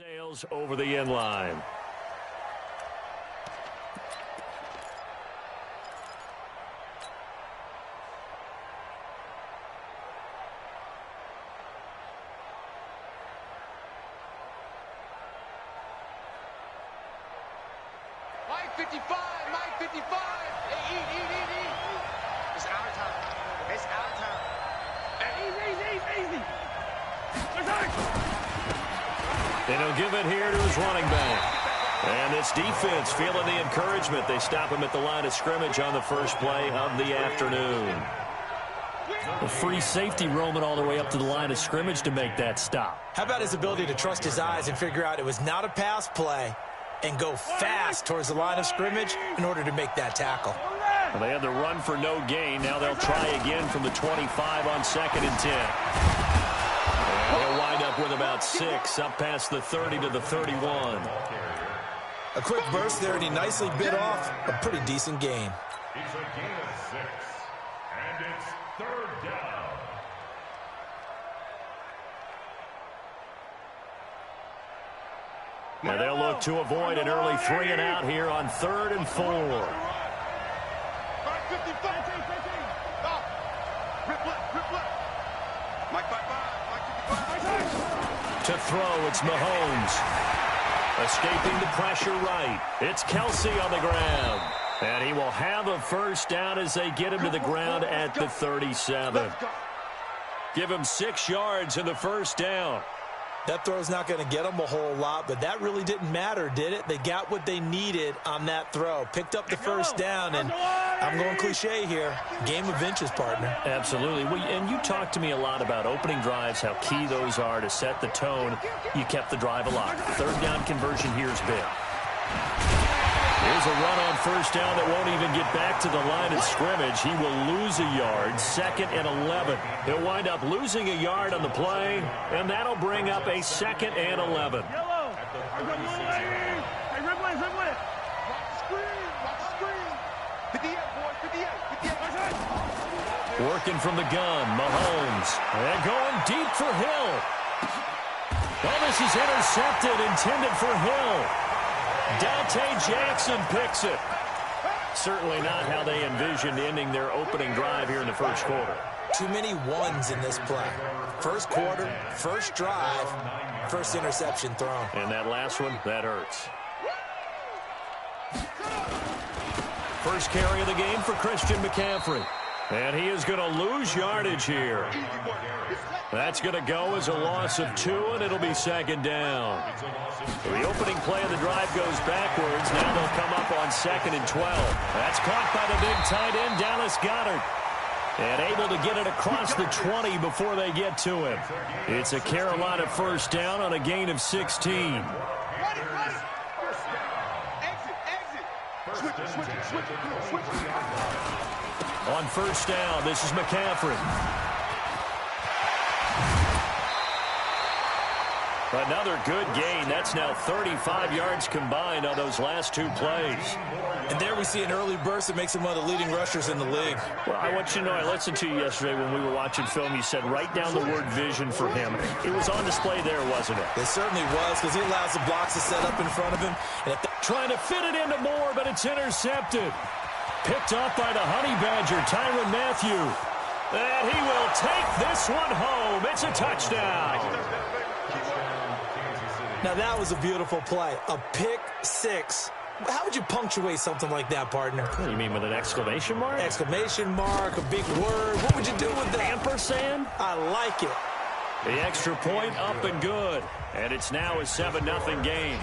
Sails over the end line. Mike 55, Mike 55. Hey, eat. It's our time. It's our time. Hey, easy. And he'll give it here to his running back. And this defense feeling the encouragement. They stop him at the line of scrimmage on the first play of the afternoon. A free safety roaming all the way up to the line of scrimmage to make that stop. How about his ability to trust his eyes and figure out it was not a pass play and go fast towards the line of scrimmage in order to make that tackle? Well, they had the run for no gain. Now they'll try again from the 25 on 2nd and 10. And he'll wind up with about 6 up past the 30 to the 31. A quick burst there, and he nicely bit off a pretty decent gain. It's a gain of 6, and it's 3rd down. Now they'll look to avoid an early 3 and out here on 3rd and 4. To throw, it's Mahomes. Escaping the pressure right. It's Kelsey on the ground. And he will have a first down as they get him to the ground at the 37. Give him 6 yards in the first down. That throw's not going to get them a whole lot, but that really didn't matter, did it? They got what they needed on that throw. Picked up the first down, and I'm going cliche here. Game of inches, partner. Absolutely. And you talked to me a lot about opening drives, how key those are to set the tone. You kept the drive alive. 3rd down conversion here is big. Here's a run on first down that won't even get back to the line of scrimmage. He will lose a yard, 2nd and 11. He'll wind up losing a yard on the play, and that'll bring up a 2nd and 11. Working from the gun, Mahomes. And going deep for Hill. Oh, this is intercepted, intended for Hill. Dante Jackson picks it. Certainly not how they envisioned ending their opening drive here in the first quarter. Too many ones in this play. First quarter, first drive, first interception thrown. And that last one, that hurts. First carry of the game for Christian McCaffrey. And he is going to lose yardage here. That's going to go as a loss of 2, and it'll be 2nd down. The opening play of the drive goes backwards. Now they'll come up on 2nd and 12. That's caught by the big tight end, Dallas Goedert. And able to get it across the 20 before they get to him. It's a Carolina first down on a gain of 16. On first down, this is McCaffrey. Another good gain. That's now 35 yards combined on those last 2 plays. And there we see an early burst that makes him one of the leading rushers in the league. Well, I want you to know, I listened to you yesterday when we were watching film. You said write down the word vision for him. It was on display there, wasn't it? It certainly was, because he allows the blocks to set up in front of him. And trying to fit it into Moore, but it's intercepted. Picked up by the Honey Badger, Tyrann Mathieu. And he will take this one home. It's a touchdown. Now that was a beautiful play. A pick 6. How would you punctuate something like that, partner? What do you mean, with an exclamation mark? Exclamation mark, a big word. What would you do with that? Ampersand? I like it. The extra point up and good. And it's now a 7-0 game.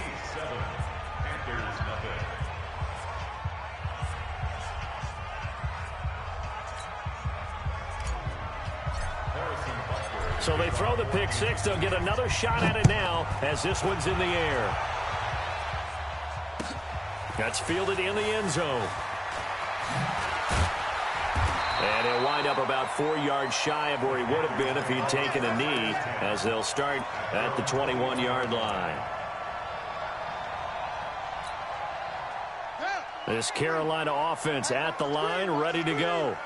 So they throw the pick 6. They'll get another shot at it now as this one's in the air. That's fielded in the end zone. And he'll wind up about 4 yards shy of where he would have been if he'd taken a knee, as they'll start at the 21-yard line. This Carolina offense at the line, ready to go.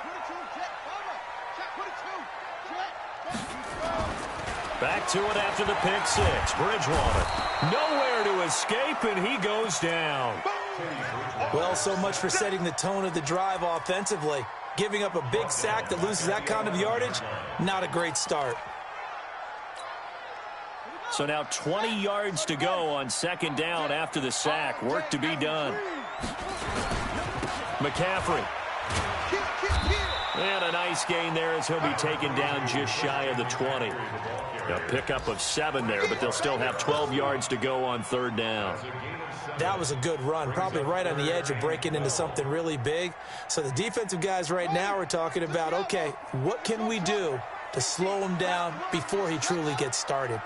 Back to it after the pick six. Bridgewater nowhere to escape, and he goes down. Well, so much for setting the tone of the drive offensively. Giving up a big sack that loses that kind of yardage, not a great start. So now 20 yards to go on second down after the sack. Work to be done. McCaffrey. And a nice gain there as he'll be taken down just shy of the 20. A pickup of 7 there, but they'll still have 12 yards to go on third down. That was a good run, probably right on the edge of breaking into something really big. So the defensive guys right now are talking about, okay, what can we do to slow him down before he truly gets started?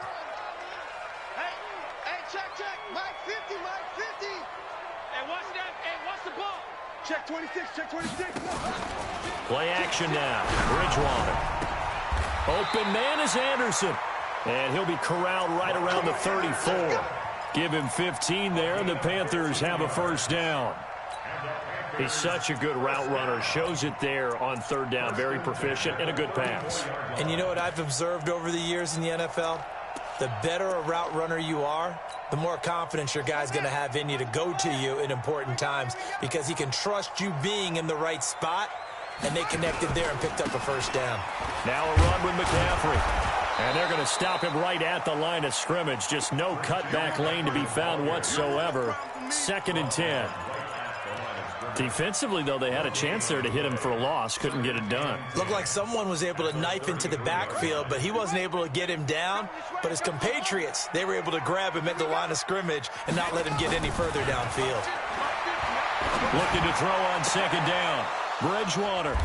Hey, check. Mike 50, Mike 50. Hey, watch that. Hey, watch the ball. Check 26. Play action now. Bridgewater. Open man is Anderson. And he'll be corralled right around the 34. Give him 15 there, and the Panthers have a first down. He's such a good route runner. Shows it there on third down. Very proficient and a good pass. And you know what I've observed over the years in the NFL? The better a route runner you are, the more confidence your guy's going to have in you to go to you in important times because he can trust you being in the right spot, and they connected there and picked up a first down. Now a run with McCaffrey. And they're going to stop him right at the line of scrimmage. Just no cutback lane to be found whatsoever. 2nd and 10. Defensively, though, they had a chance there to hit him for a loss. Couldn't get it done. Looked like someone was able to knife into the backfield, but he wasn't able to get him down. But his compatriots, they were able to grab him at the line of scrimmage and not let him get any further downfield. Looking to throw on second down. Bridgewater.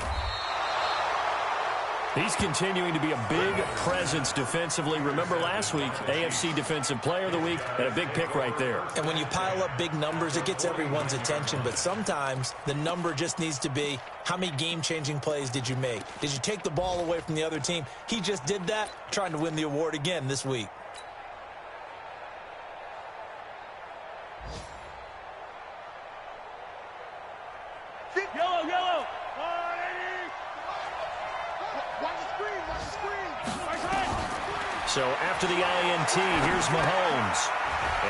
He's continuing to be a big presence defensively. Remember last week, AFC Defensive Player of the Week, and a big pick right there. And when you pile up big numbers, it gets everyone's attention. But sometimes the number just needs to be, how many game-changing plays did you make? Did you take the ball away from the other team? He just did that, trying to win the award again this week. Yellow. So after the INT, here's Mahomes.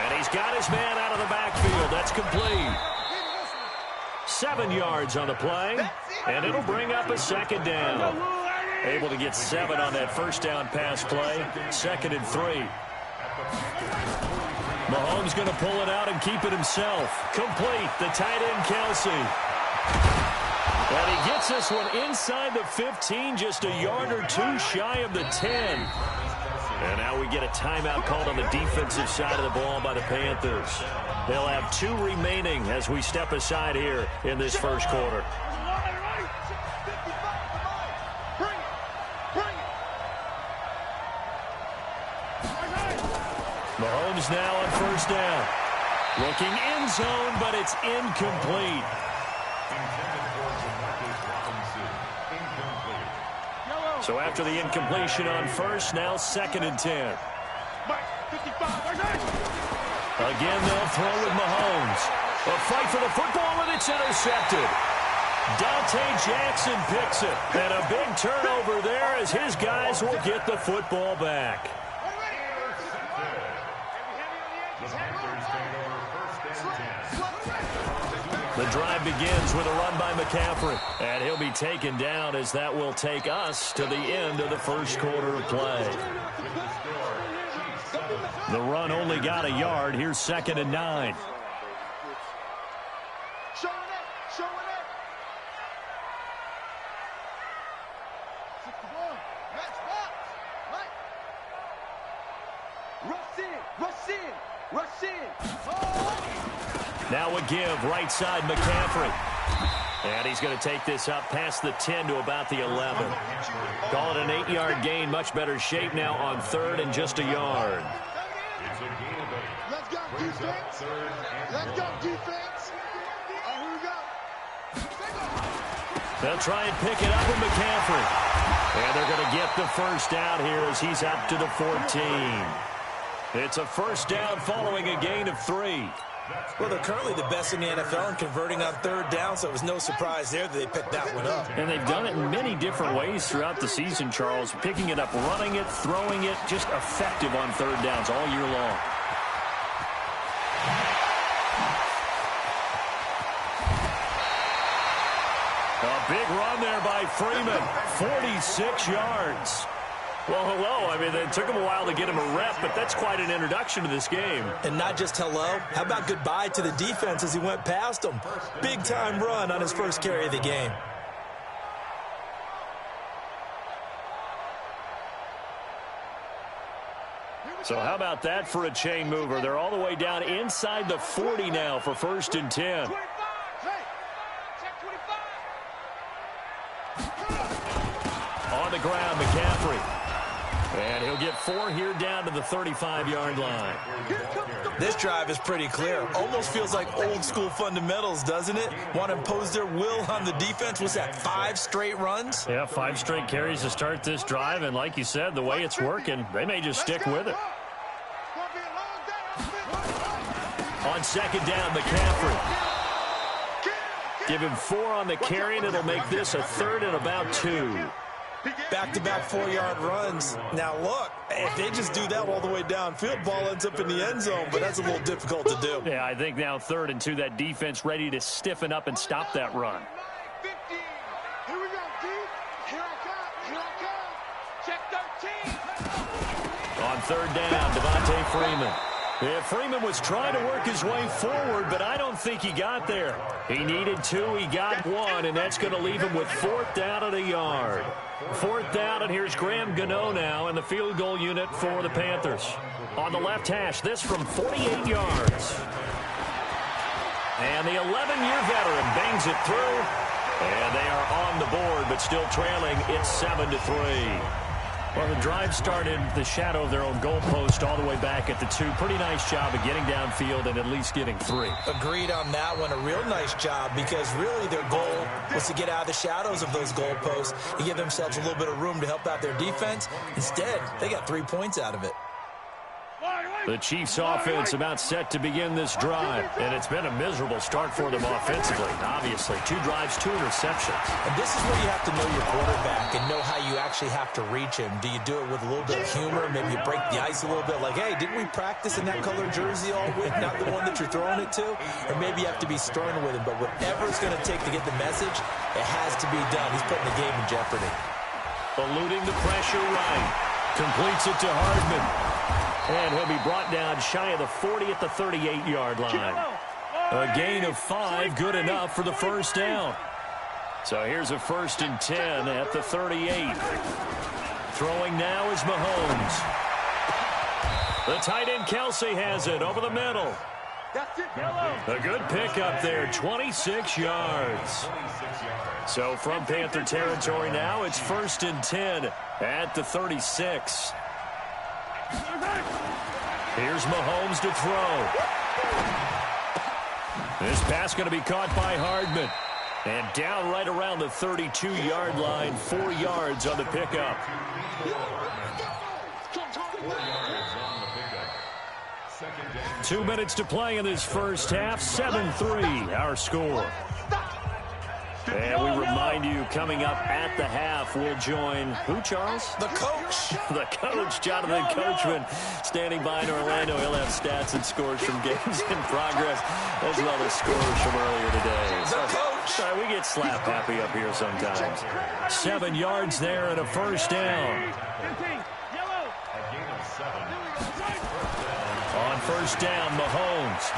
And he's got his man out of the backfield. That's complete. 7 yards on the play. And it'll bring up a second down. Able to get 7 on that first down pass play. 2nd and 3. Mahomes going to pull it out and keep it himself. Complete. The tight end, Kelsey. And he gets this one inside the 15, just a yard or two shy of the 10. And now we get a timeout called on the defensive side of the ball by the Panthers. They'll have 2 remaining as we step aside here in this first quarter. Mahomes now on first down. Looking end zone, but it's incomplete. So after the incompletion on first, now 2nd and 10. Again, they'll throw with Mahomes. A fight for the football, and it's intercepted. Dante Jackson picks it. And a big turnover there as his guys will get the football back. The drive begins with a run by McCaffrey. And he'll be taken down as that will take us to the end of the first quarter of play. The run only got a yard. Here's 2nd and 9. Now a give, right side McCaffrey. And he's going to take this up past the 10 to about the 11. Call it an 8-yard gain, much better shape now on 3rd and just a yard. Let's go, defense. Let's go, defense. Here we go. They'll try and pick it up with McCaffrey. And they're going to get the first down here as he's up to the 14. It's a first down following a gain of 3. Well, they're currently the best in the NFL in converting on third down, so it was no surprise there that they picked that one up. And they've done it in many different ways throughout the season, Charles. Picking it up, running it, throwing it, just effective on third downs all year long. A big run there by Freeman, 46 yards. Well, hello. I mean, it took him a while to get him a rep, but that's quite an introduction to this game. And not just hello. How about goodbye to the defense as he went past them? Big-time run on his first carry of the game. So how about that for a chain mover? They're all the way down inside the 40 now for 1st and 10. 25. Hey, check 25. On the ground, McCaffrey. And he'll get 4 here down to the 35-yard line. This drive is pretty clear. Almost feels like old-school fundamentals, doesn't it? Want to impose their will on the defense. Was that 5 straight runs? Yeah, 5 straight carries to start this drive. And like you said, the way it's working, they may just stick with it. On 2nd down, McCaffrey. Give him 4 on the carry, and it'll make this a 3rd and about 2. Back-to-back 4-yard runs. Now, look, if they just do that all the way downfield, ball ends up in the end zone, but that's a little difficult to do. Yeah, I think now 3rd and 2, that defense ready to stiffen up and stop that run. 50. Here we go, D. Here I come. Here I come. Check 13. On 3rd down, Devontae Freeman. Yeah, Freeman was trying to work his way forward, but I don't think he got there. He needed 2, he got 1, and that's going to leave him with 4th down at a yard. 4th down, and here's Graham Gano now in the field goal unit for the Panthers. On the left hash, this from 48 yards. And the 11-year veteran bangs it through, and they are on the board, but still trailing. It's 7-3. Well, the drive started the shadow of their own goalpost all the way back at the 2. Pretty nice job of getting downfield and at least getting 3. Agreed on that one. A real nice job because really their goal was to get out of the shadows of those goalposts and give themselves a little bit of room to help out their defense. Instead, they got 3 points out of it. The Chiefs offense about set to begin this drive, and it's been a miserable start for them offensively. Obviously, 2 drives, 2 interceptions. And this is where you have to know your quarterback and know how you actually have to reach him. Do you do it with a little bit of humor? Maybe you break the ice a little bit like, hey, didn't we practice in that color jersey all week, not the one that you're throwing it to? Or maybe you have to be stern with him, but whatever it's going to take to get the message, it has to be done. He's putting the game in jeopardy. Eluding the pressure right. Completes it to Hardman. And he'll be brought down shy of the 40 at the 38-yard line. A gain of 5, good enough for the 1st down. So here's a 1st and 10 at the 38. Throwing now is Mahomes. The tight end Kelsey has it over the middle. A good pickup there, 26 yards. So from Panther territory now, it's 1st and 10 at the 36. Here's Mahomes to throw. This pass going to be caught by Hardman. And down right around the 32-yard line, 4 yards on the pickup. 2 minutes to play in this first half, 7-3 our score. And we remind you, coming up at the half, we'll join who, Charles? The coach. The coach, Jonathan Coachman, standing by in Orlando. He'll have stats and scores from games in progress, as well as scores from earlier today. The coach. Sorry, we get slap happy up here sometimes. 7 yards there and a 1st down. On 1st down, Mahomes.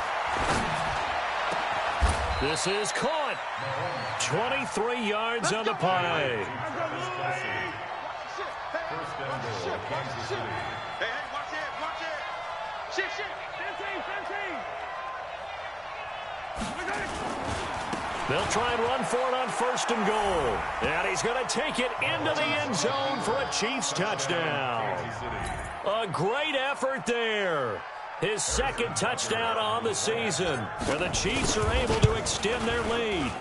This is caught. 23 yards on the play. Hey, watch it. Shit. 15. They'll try and run for it on 1st and goal. And he's going to take it into the end zone for a Chiefs touchdown. A great effort there. His 2nd touchdown on the season. And the Chiefs are able to extend their lead.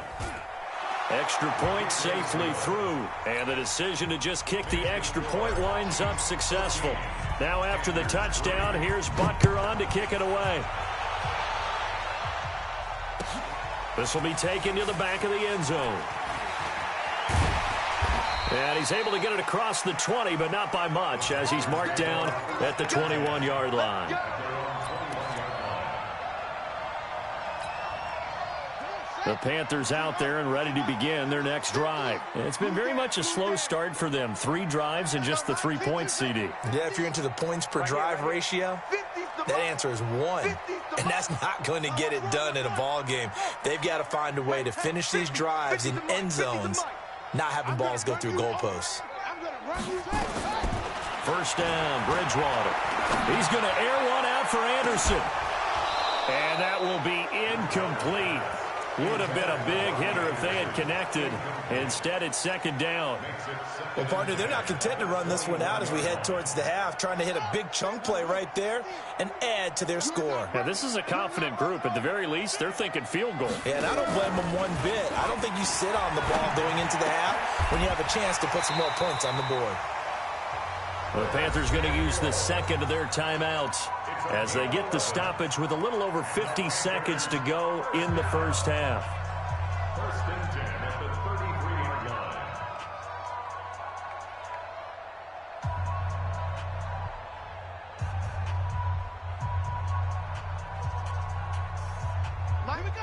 Extra point safely through. And the decision to just kick the extra point winds up successful. Now after the touchdown, here's Butker on to kick it away. This will be taken to the back of the end zone. And he's able to get it across the 20, but not by much, as he's marked down at the 21-yard line. The Panthers out there and ready to begin their next drive. It's been very much a slow start for them. 3 drives and just the 3 points, CD. Yeah, if you're into the points per drive ratio, that answer is 1. And that's not going to get it done in a ball game. They've got to find a way to finish these drives in end zones, not having balls go through goalposts. First down, Bridgewater. He's going to air one out for Anderson. And that will be incomplete. Would have been a big hitter if they had connected. Instead, it's second down. Well, partner, they're not content to run this one out as we head towards the half, trying to hit a big chunk play right there and add to their score. Yeah, this is a confident group. At the very least, they're thinking field goal. Yeah, and I don't blame them one bit. I don't think you sit on the ball going into the half when you have a chance to put some more points on the board. The Panthers going to use the second of their timeouts as they get the stoppage with a little over 50 seconds to go in the first half. First and 10 at the 33-yard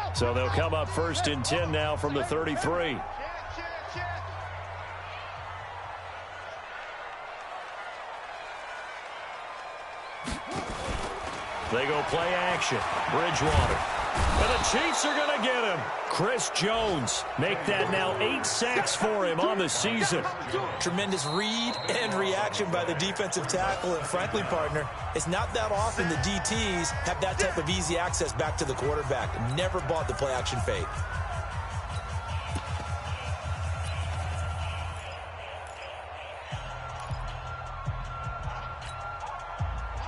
line. So they'll come up first and 10 now from the 33. They go play action. Bridgewater. And the Chiefs are going to get him. Chris Jones make that now 8 sacks for him on the season. Tremendous read and reaction by the defensive tackle. And frankly, partner, it's not that often the DTs have that type of easy access back to the quarterback. Never bought the play action fake.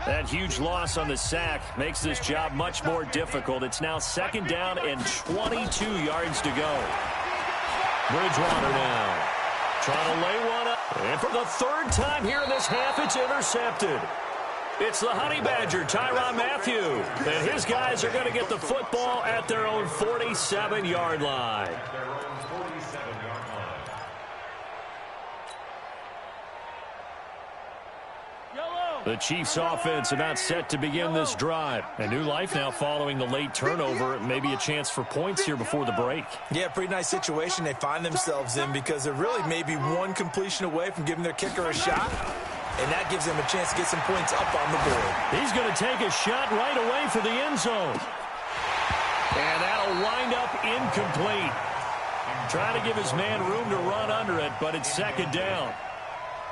That huge loss on the sack makes this job much more difficult. It's now second down and 22 yards to go. Bridgewater now trying to lay one up. And for the 3rd time here in this half, it's intercepted. It's the Honey Badger, Tyrann Mathieu. And his guys are going to get the football at their own 47-yard line. The Chiefs offense about set to begin this drive. A new life now following the late turnover. Maybe a chance for points here before the break. Yeah, pretty nice situation they find themselves in because they're really maybe one completion away from giving their kicker a shot. And that gives them a chance to get some points up on the board. He's going to take a shot right away for the end zone. And that'll wind up incomplete. Trying to give his man room to run under it, but it's second down.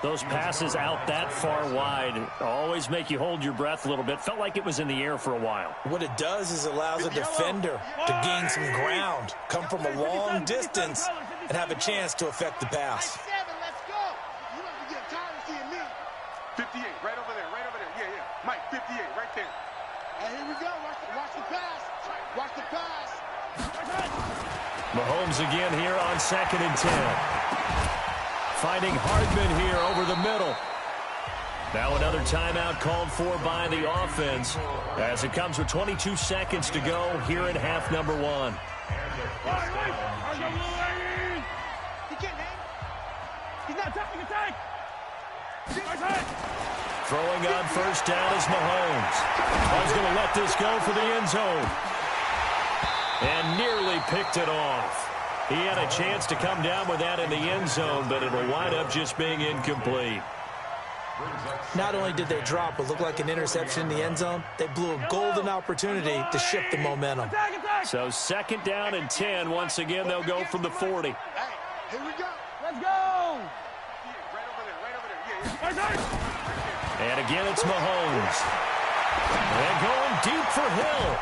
Those passes out that far wide always make you hold your breath a little bit. Felt like it was in the air for a while. What it does is allows a defender to gain some ground, come from a long distance, and have a chance to affect the pass. 58, right over there, right over there. Yeah, yeah. Mike, 58, right there. And here we go. Watch the pass. Watch the pass. Mahomes again here on 2nd and 10. Finding Hardman here over the middle. Now another timeout called for by the offense as it comes with 22 seconds to go here in half number 1. He's not taking a take. Throwing on first down is Mahomes. He's going to let this go for the end zone. And nearly picked it off. He had a chance to come down with that in the end zone, but it'll wind up just being incomplete. Not only did they drop what looked like an interception in the end zone, they blew a golden opportunity to shift the momentum. So second down and 10. Once again, they'll go from the 40. Hey, here we go. Let's go. And again, it's Mahomes. And going deep for Hill.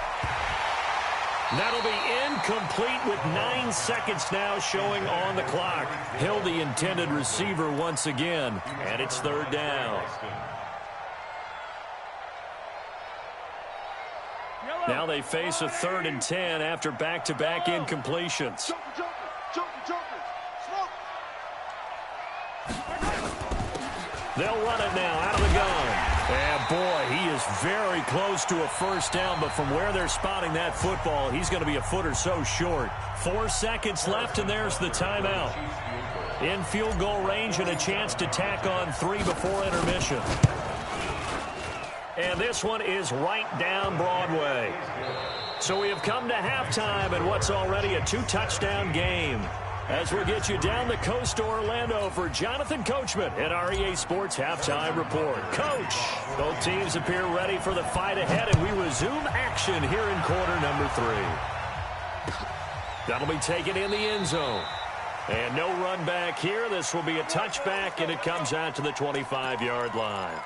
That'll be incomplete with 9 seconds now showing on the clock. Hill, the intended receiver once again, and it's third down. Now they face a 3rd and 10 after back-to-back incompletions. They'll run it now out of the gun. And boy, he is very close to a first down, but from where they're spotting that football, he's going to be a foot or so short. 4 seconds left, and there's the timeout. In field goal range and a chance to tack on 3 before intermission. And this one is right down Broadway. So we have come to halftime in what's already a 2-touchdown game. As we get you down the coast to Orlando for Jonathan Coachman at our EA Sports Halftime Report. Coach, both teams appear ready for the fight ahead, and we resume action here in quarter number 3. That'll be taken in the end zone. And no run back here. This will be a touchback, and it comes out to the 25-yard line.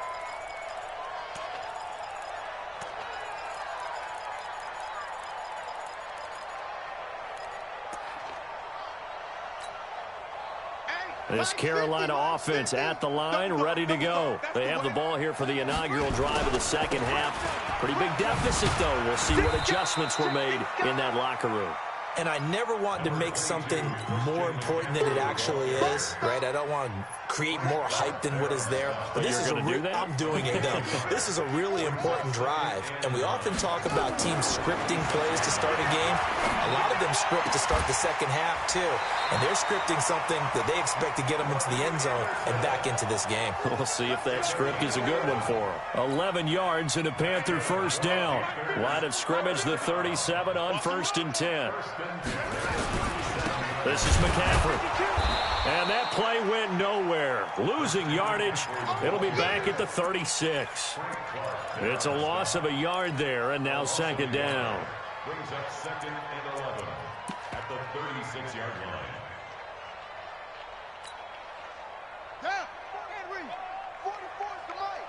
This Carolina offense at the line, ready to go. They have the ball here for the inaugural drive of the second half. Pretty big deficit, though. We'll see what adjustments were made in that locker room. And I never want to make something more important than it actually is, right? I don't want to create more hype than what is there. But this is I'm doing it, though. This is a really important drive. And we often talk about teams scripting plays to start a game. A lot of them script to start the second half, too. And they're scripting something that they expect to get them into the end zone and back into this game. We'll see if that script is a good one for them. 11 yards and a Panther first down. Line of scrimmage, the 37 on 1st and 10. This is McCaffrey. And that play went nowhere. Losing yardage. It'll be back at the 36. It's a loss of a yard there, and now second down. Brings up 2nd and 11 at the 36-yard line. Down. Henry. 44 is the mic.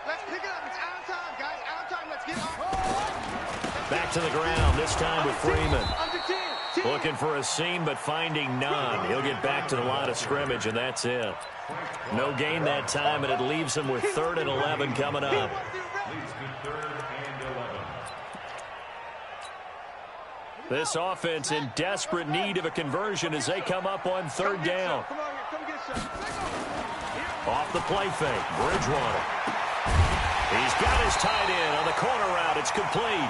Let's pick it up. It's out of time, guys. Out of time. Let's get off. Back to the ground, this time with Freeman. Under 10. Looking for a seam, but finding none. He'll get back to the line of scrimmage, and that's it. No gain that time, and it leaves him with 3rd and 11 coming up. Leads to 3rd and 11. This offense in desperate need of a conversion as they come up on 3rd down. Off the play fake, Bridgewater. He's got his tight end on the corner route. It's complete.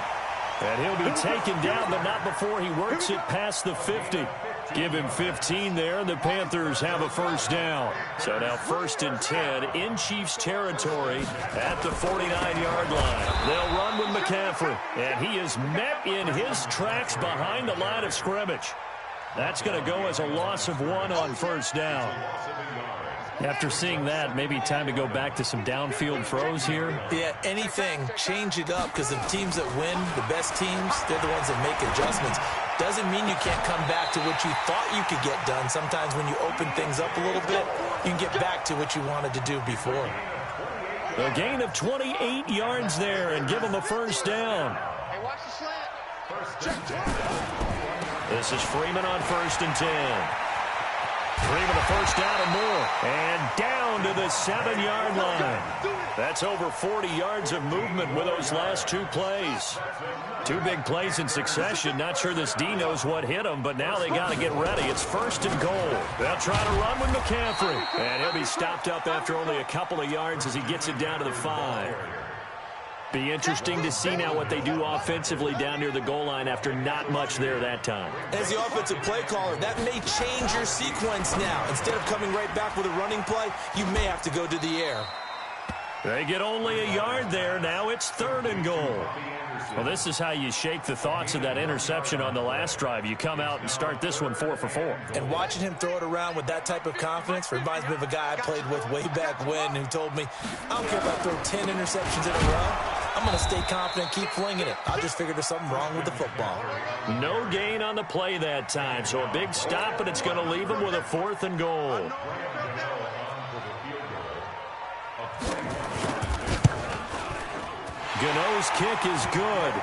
And he'll be taken down, but not before he works it past the 50. Give him 15 there, and the Panthers have a first down. So now 1st and 10 in Chiefs territory at the 49-yard line. They'll run with McCaffrey, and he is met in his tracks behind the line of scrimmage. That's going to go as a loss of 1 on first down. After seeing that, maybe time to go back to some downfield throws here. Yeah, anything. Change it up, because the teams that win, the best teams, they're the ones that make adjustments. Doesn't mean you can't come back to what you thought you could get done. Sometimes when you open things up a little bit, you can get back to what you wanted to do before. A gain of 28 yards there and give them a first down. Hey, watch the slant. This is Freeman on 1st and 10. Freeman the first down and more. And down to the 7-yard line. That's over 40 yards of movement with those last 2 plays. 2 big plays in succession. Not sure this D knows what hit him, but now they got to get ready. It's 1st and goal. They'll try to run with McCaffrey. And he'll be stopped up after only a couple of yards as he gets it down to the 5. Be interesting to see now what they do offensively down near the goal line after not much there that time. As the offensive play caller, that may change your sequence now. Instead of coming right back with a running play, you may have to go to the air. They get only a yard there. Now it's 3rd and goal. Well, this is how you shake the thoughts of that interception on the last drive. You come out and start this one 4 for 4. And watching him throw it around with that type of confidence reminds me of a guy I played with way back when who told me, I don't care if I throw 10 interceptions in a row. I'm going to stay confident, keep flinging it. I just figured there's something wrong with the football. No gain on the play that time, so a big stop, and it's going to leave him with a 4th and goal. Gano's kick is good.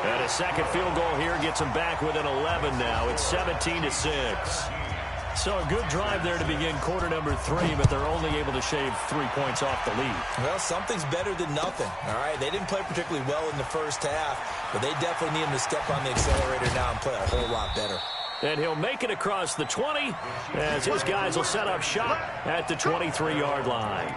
And a second field goal here gets him back within 11 now. It's 17-6. So a good drive there to begin quarter number 3, but they're only able to shave 3 points off the lead. Well, something's better than nothing, all right? They didn't play particularly well in the first half, but they definitely need him to step on the accelerator now and play a whole lot better. And he'll make it across the 20 as his guys will set up shop at the 23-yard line.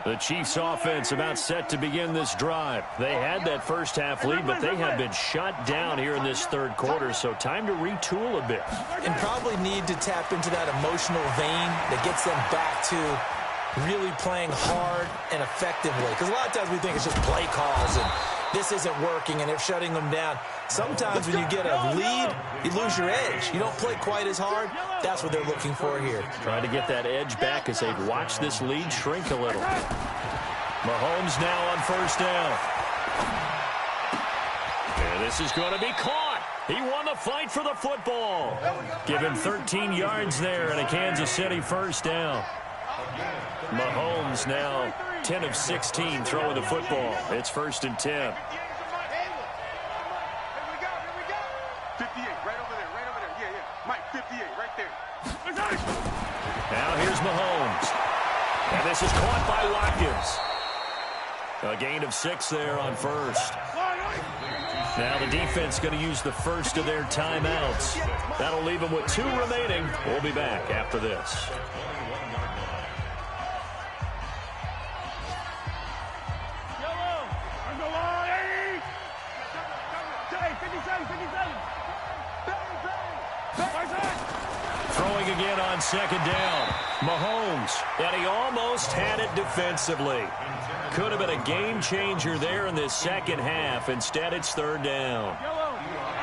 The Chiefs offense about set to begin this drive. They had that first half lead, but they have been shut down here in this third quarter, so time to retool a bit. And probably need to tap into that emotional vein that gets them back to really playing hard and effectively. Because a lot of times we think it's just play calls and this isn't working and they're shutting them down. Sometimes when you get a lead, you lose your edge. You don't play quite as hard. That's what they're looking for here. Trying to get that edge back as they've watched this lead shrink a little. Mahomes now on first down. And this is going to be caught. He won the fight for the football. Give him 13 yards there and a Kansas City first down. Mahomes now 10 of 16 throwing the football. It's 1st and 10. 58, right over there, right over there. Yeah. Mike, 58, right there. Now here's Mahomes. And this is caught by Watkins. A gain of 6 there on first. Now the defense going to use the first of their timeouts. That'll leave them with 2 remaining. We'll be back after this. Throwing again on second down. Mahomes, and he almost had it defensively. Could have been a game changer there in this second half. Instead, it's 3rd down.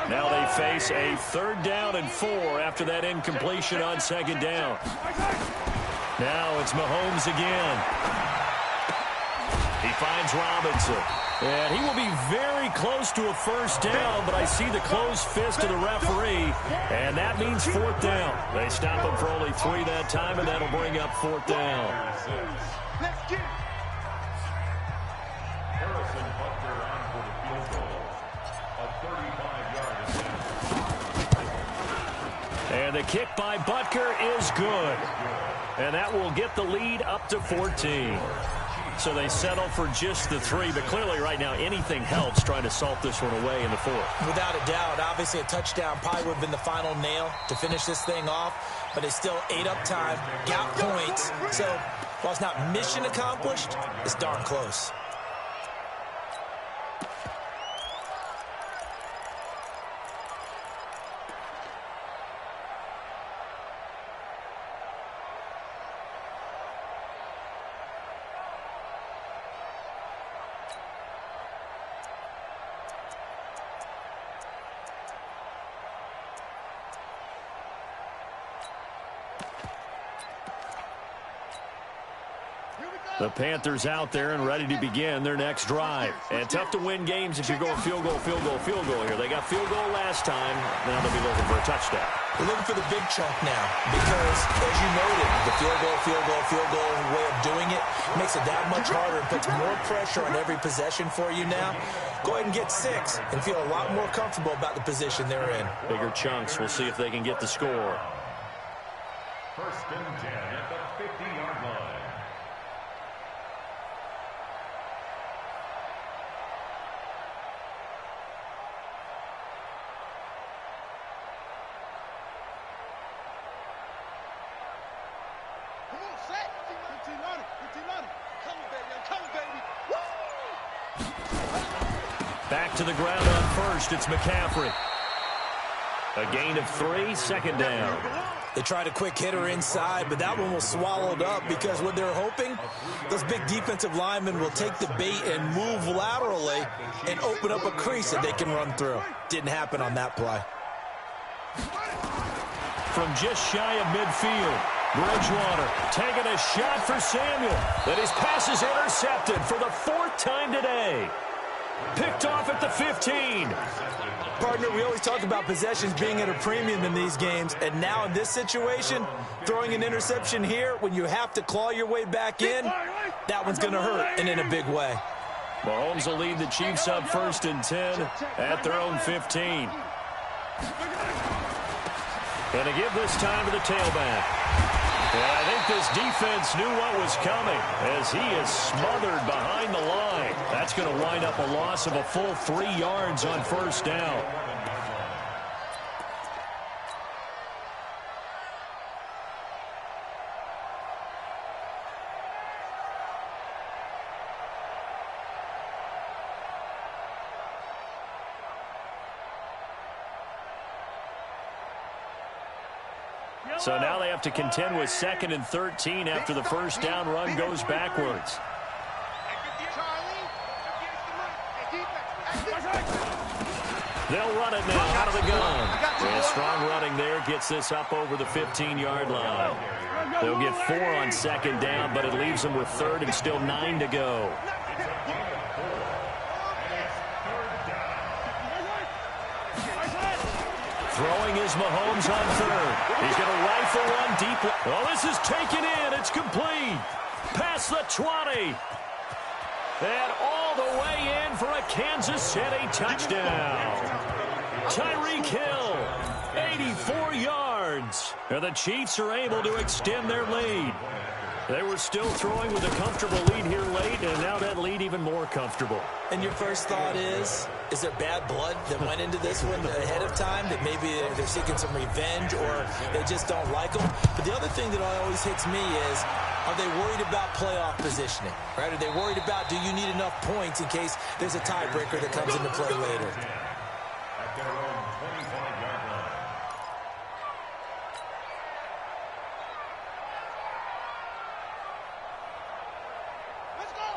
Now they face a 3rd down and 4 after that incompletion on second down. Now it's Mahomes again. He finds Robinson. And he will be very close to a first down, but I see the closed fist of the referee, and that means 4th down. They stop him for only 3 that time, and that'll bring up 4th down. Let's get it. Harrison Butker on for the field goal. A 35-yard attempt. And the kick by Butker is good. And that will get the lead up to 14. So they settle for just the 3, but clearly right now anything helps trying to salt this one away in the 4th. Without a doubt, obviously a touchdown probably would have been the final nail to finish this thing off, but it's still ate up time, got points. So while it's not mission accomplished, it's darn close. The Panthers out there and ready to begin their next drive. And tough to win games if you're going field goal, field goal, field goal here. They got field goal last time. Now they'll be looking for a touchdown. We're looking for the big chunk now because, as you noted, the field goal way of doing it makes it that much harder and puts more pressure on every possession for you now. Go ahead and get 6 and feel a lot more comfortable about the position they're in. Bigger chunks. We'll see if they can get the score. 1st and 10 at the 50-yard line. Back to the ground on first. It's McCaffrey. A gain of 3, 2nd down. They tried a quick hitter inside, but that one was swallowed up because what they're hoping, those big defensive linemen will take the bait and move laterally and open up a crease that they can run through. Didn't happen on that play. From just shy of midfield, Bridgewater taking a shot for Samuel. But his pass is intercepted for the 4th time today. Picked off at the 15. Partner, we always talk about possessions being at a premium in these games, and now in this situation, throwing an interception here when you have to claw your way back in, that one's going to hurt, and in a big way. Mahomes will lead the Chiefs up 1st and 10 at their own 15. And to give this time to the tailback. And I think this defense knew what was coming as he is smothered behind the line. That's going to wind up a loss of a full 3 yards on 1st down. So now they have to contend with 2nd and 13 after the first down run goes backwards. They'll run it now out of the gun. And strong running there gets this up over the 15-yard line. They'll get 4 on 2nd down, but it leaves them with 3rd and still 9 to go. Throwing is Mahomes on 3rd. He's going to rifle one deep. Oh, this is taken in. It's complete. Past the 20. And all the way in for a Kansas City touchdown. Tyreek Hill, 84 yards. And the Chiefs are able to extend their lead. They were still throwing with a comfortable lead here late, and now that lead even more comfortable. And your first thought is there bad blood that went into this one ahead of time, that maybe they're seeking some revenge or they just don't like them? But the other thing that always hits me is, are they worried about playoff positioning? Right? Are they worried about, do you need enough points in case there's a tiebreaker that comes into play later? At their own 25-yard line.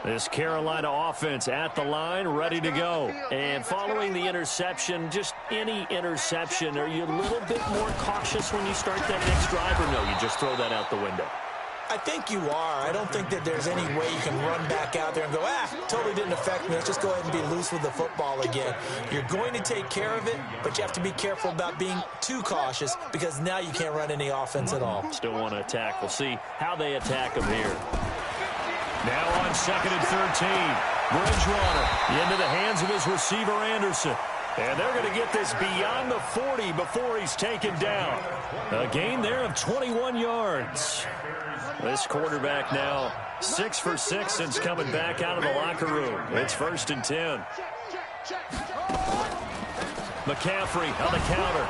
This Carolina offense at the line, ready to go. And following the interception, just any interception, are you a little bit more cautious when you start that next drive, or no, you just throw that out the window? I think you are. I don't think that there's any way you can run back out there and go, totally didn't affect me. Let's just go ahead and be loose with the football again. You're going to take care of it, but you have to be careful about being too cautious because now you can't run any offense at all. Still want to attack. We'll see how they attack them here. Now on 2nd and 13, Bridgewater into the hands of his receiver, Anderson. And they're going to get this beyond the 40 before he's taken down. A gain there of 21 yards. This quarterback now 6 for 6 since coming back out of the locker room. It's 1st and 10. McCaffrey on the counter.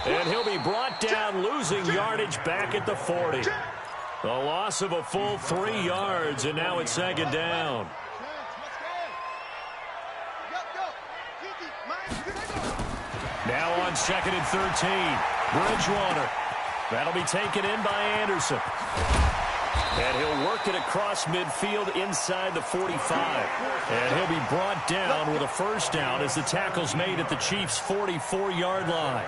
And he'll be brought down, losing yardage back at the 40. A loss of a full 3 yards, and now it's 2nd down. Now on 2nd and 13, Bridgewater. That'll be taken in by Anderson. And he'll work it across midfield inside the 45. And he'll be brought down with a first down as the tackle's made at the Chiefs' 44-yard line.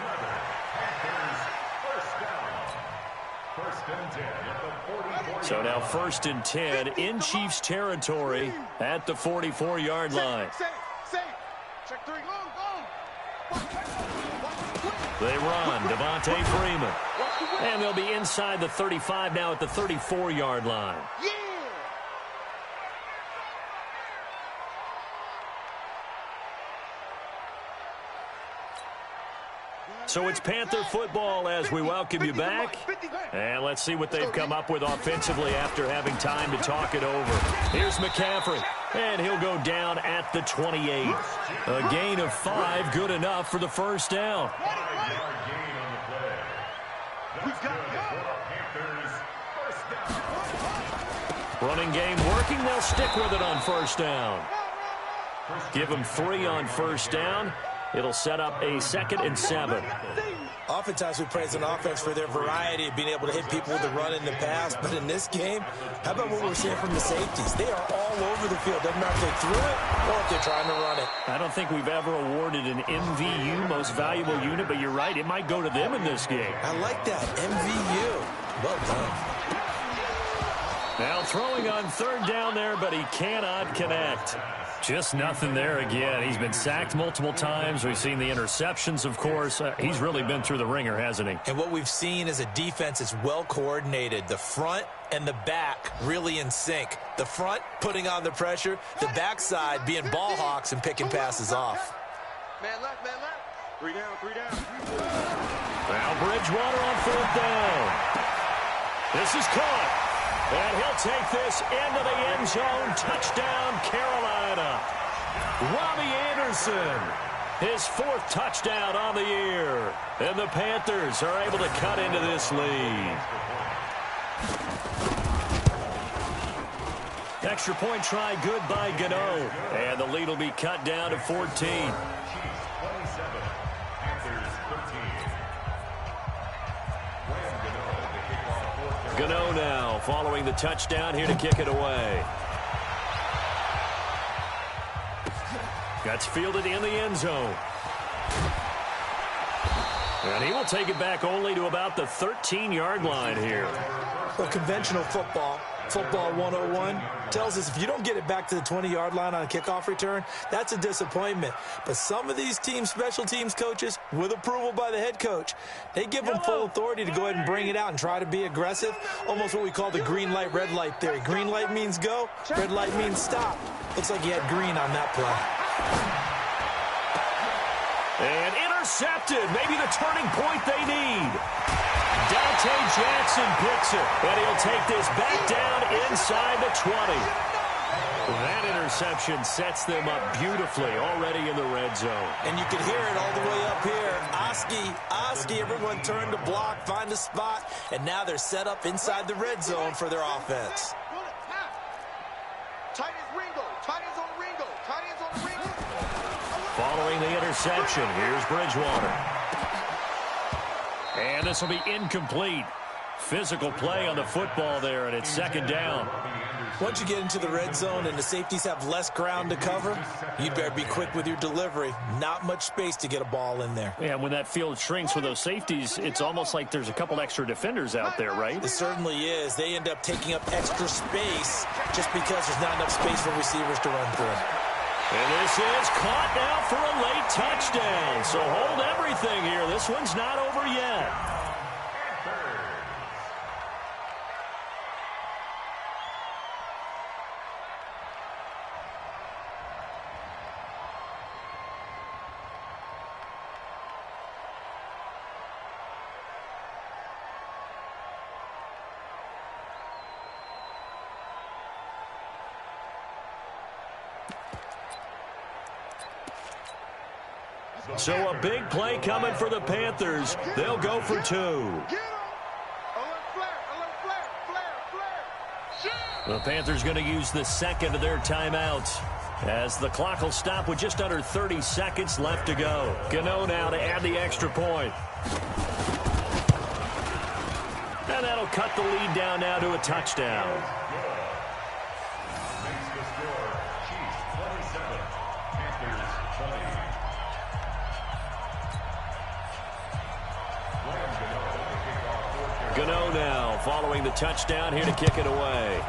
So now 1st and 10 in Chiefs territory at the 44-yard line. They run, Devontae Freeman. And they'll be inside the 35 now at the 34-yard line. So it's Panther football as we welcome you back. And let's see what they've come up with offensively after having time to talk it over. Here's McCaffrey, and he'll go down at the 28. A gain of 5, good enough for the first down. Running game working, they'll stick with it on first down. Give them 3 on first down. It'll set up a 2nd and 7. Oftentimes we praise an offense for their variety of being able to hit people with the run in the pass. But in this game, how about what we're seeing from the safeties? They are all over the field. Doesn't matter if they threw it or if they're trying to run it. I don't think we've ever awarded an MVU, most valuable unit, but you're right, it might go to them in this game. I like that, MVU. Well done. Now throwing on 3rd down there, but he cannot connect. Just nothing there again. He's been sacked multiple times. We've seen the interceptions, of course. He's really been through the ringer, hasn't he? And what we've seen is a defense that's well coordinated. The front and the back really in sync. The front putting on the pressure. The backside being ball hawks and picking passes off. Man left, man left. 3 down, 3 down. Now Bridgewater on 4th down. This is caught. And he'll take this into the end zone. Touchdown, Carolina. Robbie Anderson, his 4th touchdown on the year. And the Panthers are able to cut into this lead. Extra point try good by Gano. And the lead will be cut down to 14. 27, Panthers 13. Gano now following the touchdown here to kick it away. That's fielded in the end zone. And he will take it back only to about the 13-yard line here. Well, conventional football 101, tells us if you don't get it back to the 20-yard line on a kickoff return, that's a disappointment. But some of these teams, special teams coaches, with approval by the head coach, they give them full authority to go ahead and bring it out and try to be aggressive, almost what we call the green light, red light theory. Green light means go, red light means stop. Looks like he had green on that play. And intercepted, maybe the turning point they need. Dante Jackson picks it, and he'll take this back down inside the 20. That interception sets them up beautifully already in the red zone. And you can hear it all the way up here. Oski, everyone turned to block, find a spot, and now they're set up inside the red zone for their offense. Tight ends Ringo, tight ends on Ringo, tight ends on Ringo. Following the interception, here's Bridgewater. And this will be incomplete. Physical play on the football there, and it's second down. Once you get into the red zone and the safeties have less ground to cover, you better be quick with your delivery. Not much space to get a ball in there. Yeah, when that field shrinks with those safeties, it's almost like there's a couple extra defenders out there, right? It certainly is. They end up taking up extra space just because there's not enough space for receivers to run through. And this is caught now for a late touchdown. So hold everything here. This one's not over yet. So a big play coming for the Panthers. They'll go for two. The Panthers going to use the second of their timeouts as the clock will stop with just under 30 seconds left to go. Gano now to add the extra point. And that'll cut the lead down now to a touchdown. Gano now following the touchdown here to kick it away.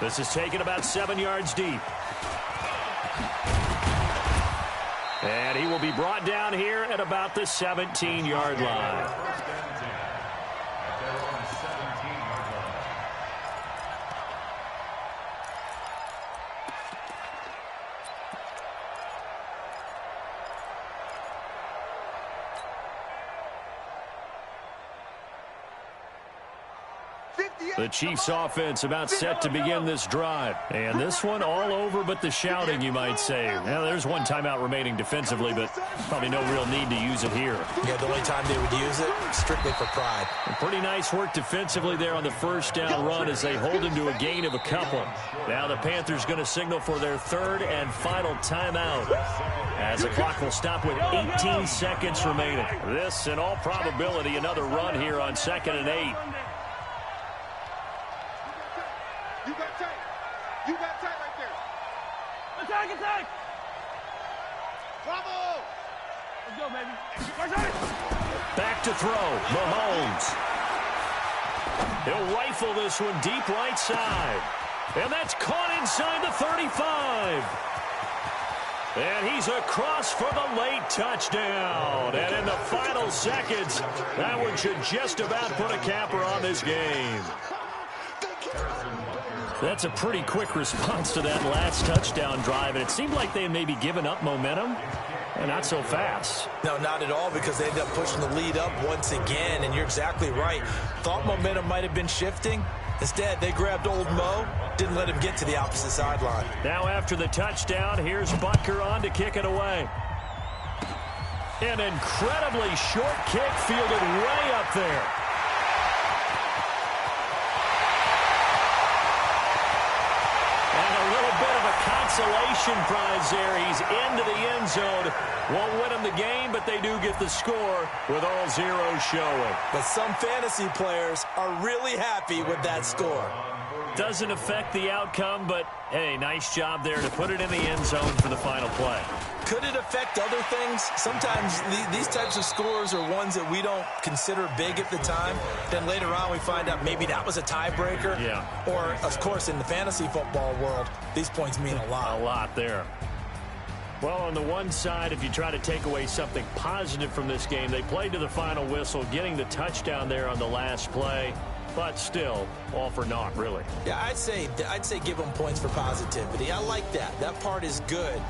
This is taken about 7 yards deep. And he will be brought down here at about the 17-yard line. The Chiefs offense about set to begin this drive. And this one all over but the shouting, you might say. Now, there's one timeout remaining defensively, but probably no real need to use it here. Yeah, the only time they would use it, strictly for pride. And pretty nice work defensively there on the first down run as they hold him to a gain of a couple. Now the Panthers going to signal for their third and final timeout as the clock will stop with 18 seconds remaining. This, in all probability, another run here on 2nd and 8. You got tight. You got tight right there. Attack. Bravo. Let's go, baby. Back to throw. Mahomes. He'll rifle this one deep right side. And that's caught inside the 35. And he's across for the late touchdown. And in the final seconds, that one should just about put a capper on this game. That's a pretty quick response to that last touchdown drive, and it seemed like they had maybe given up momentum, and not so fast. No, not at all, because they ended up pushing the lead up once again, and you're exactly right. Thought momentum might have been shifting. Instead, they grabbed old Mo, didn't let him get to the opposite sideline. Now after the touchdown, here's Butker on to kick it away. An incredibly short kick fielded way up there. consolation prize there. He's into the end zone. Won't win them the game, but they do get the score with all zeros showing. But some fantasy players are really happy with that score. Doesn't affect the outcome, but, hey, nice job there to put it in the end zone for the final play. Could it affect other things? Sometimes these types of scores are ones that we don't consider big at the time. Then later on we find out maybe that was a tiebreaker. Yeah. Or, of course, in the fantasy football world, these points mean a lot. A lot there. Well, on the one side, if you try to take away something positive from this game, they played to the final whistle, getting the touchdown there on the last play. But still, all for naught, really. Yeah, I'd say give them points for positivity. I like that. That part is good.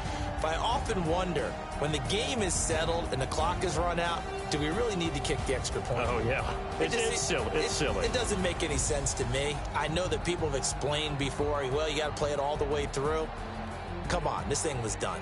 But I often wonder, when the game is settled and the clock is run out, do we really need to kick the extra point? Oh, yeah. It's silly. It's silly. It doesn't make any sense to me. I know that people have explained before, well, you got to play it all the way through. Come on, this thing was done.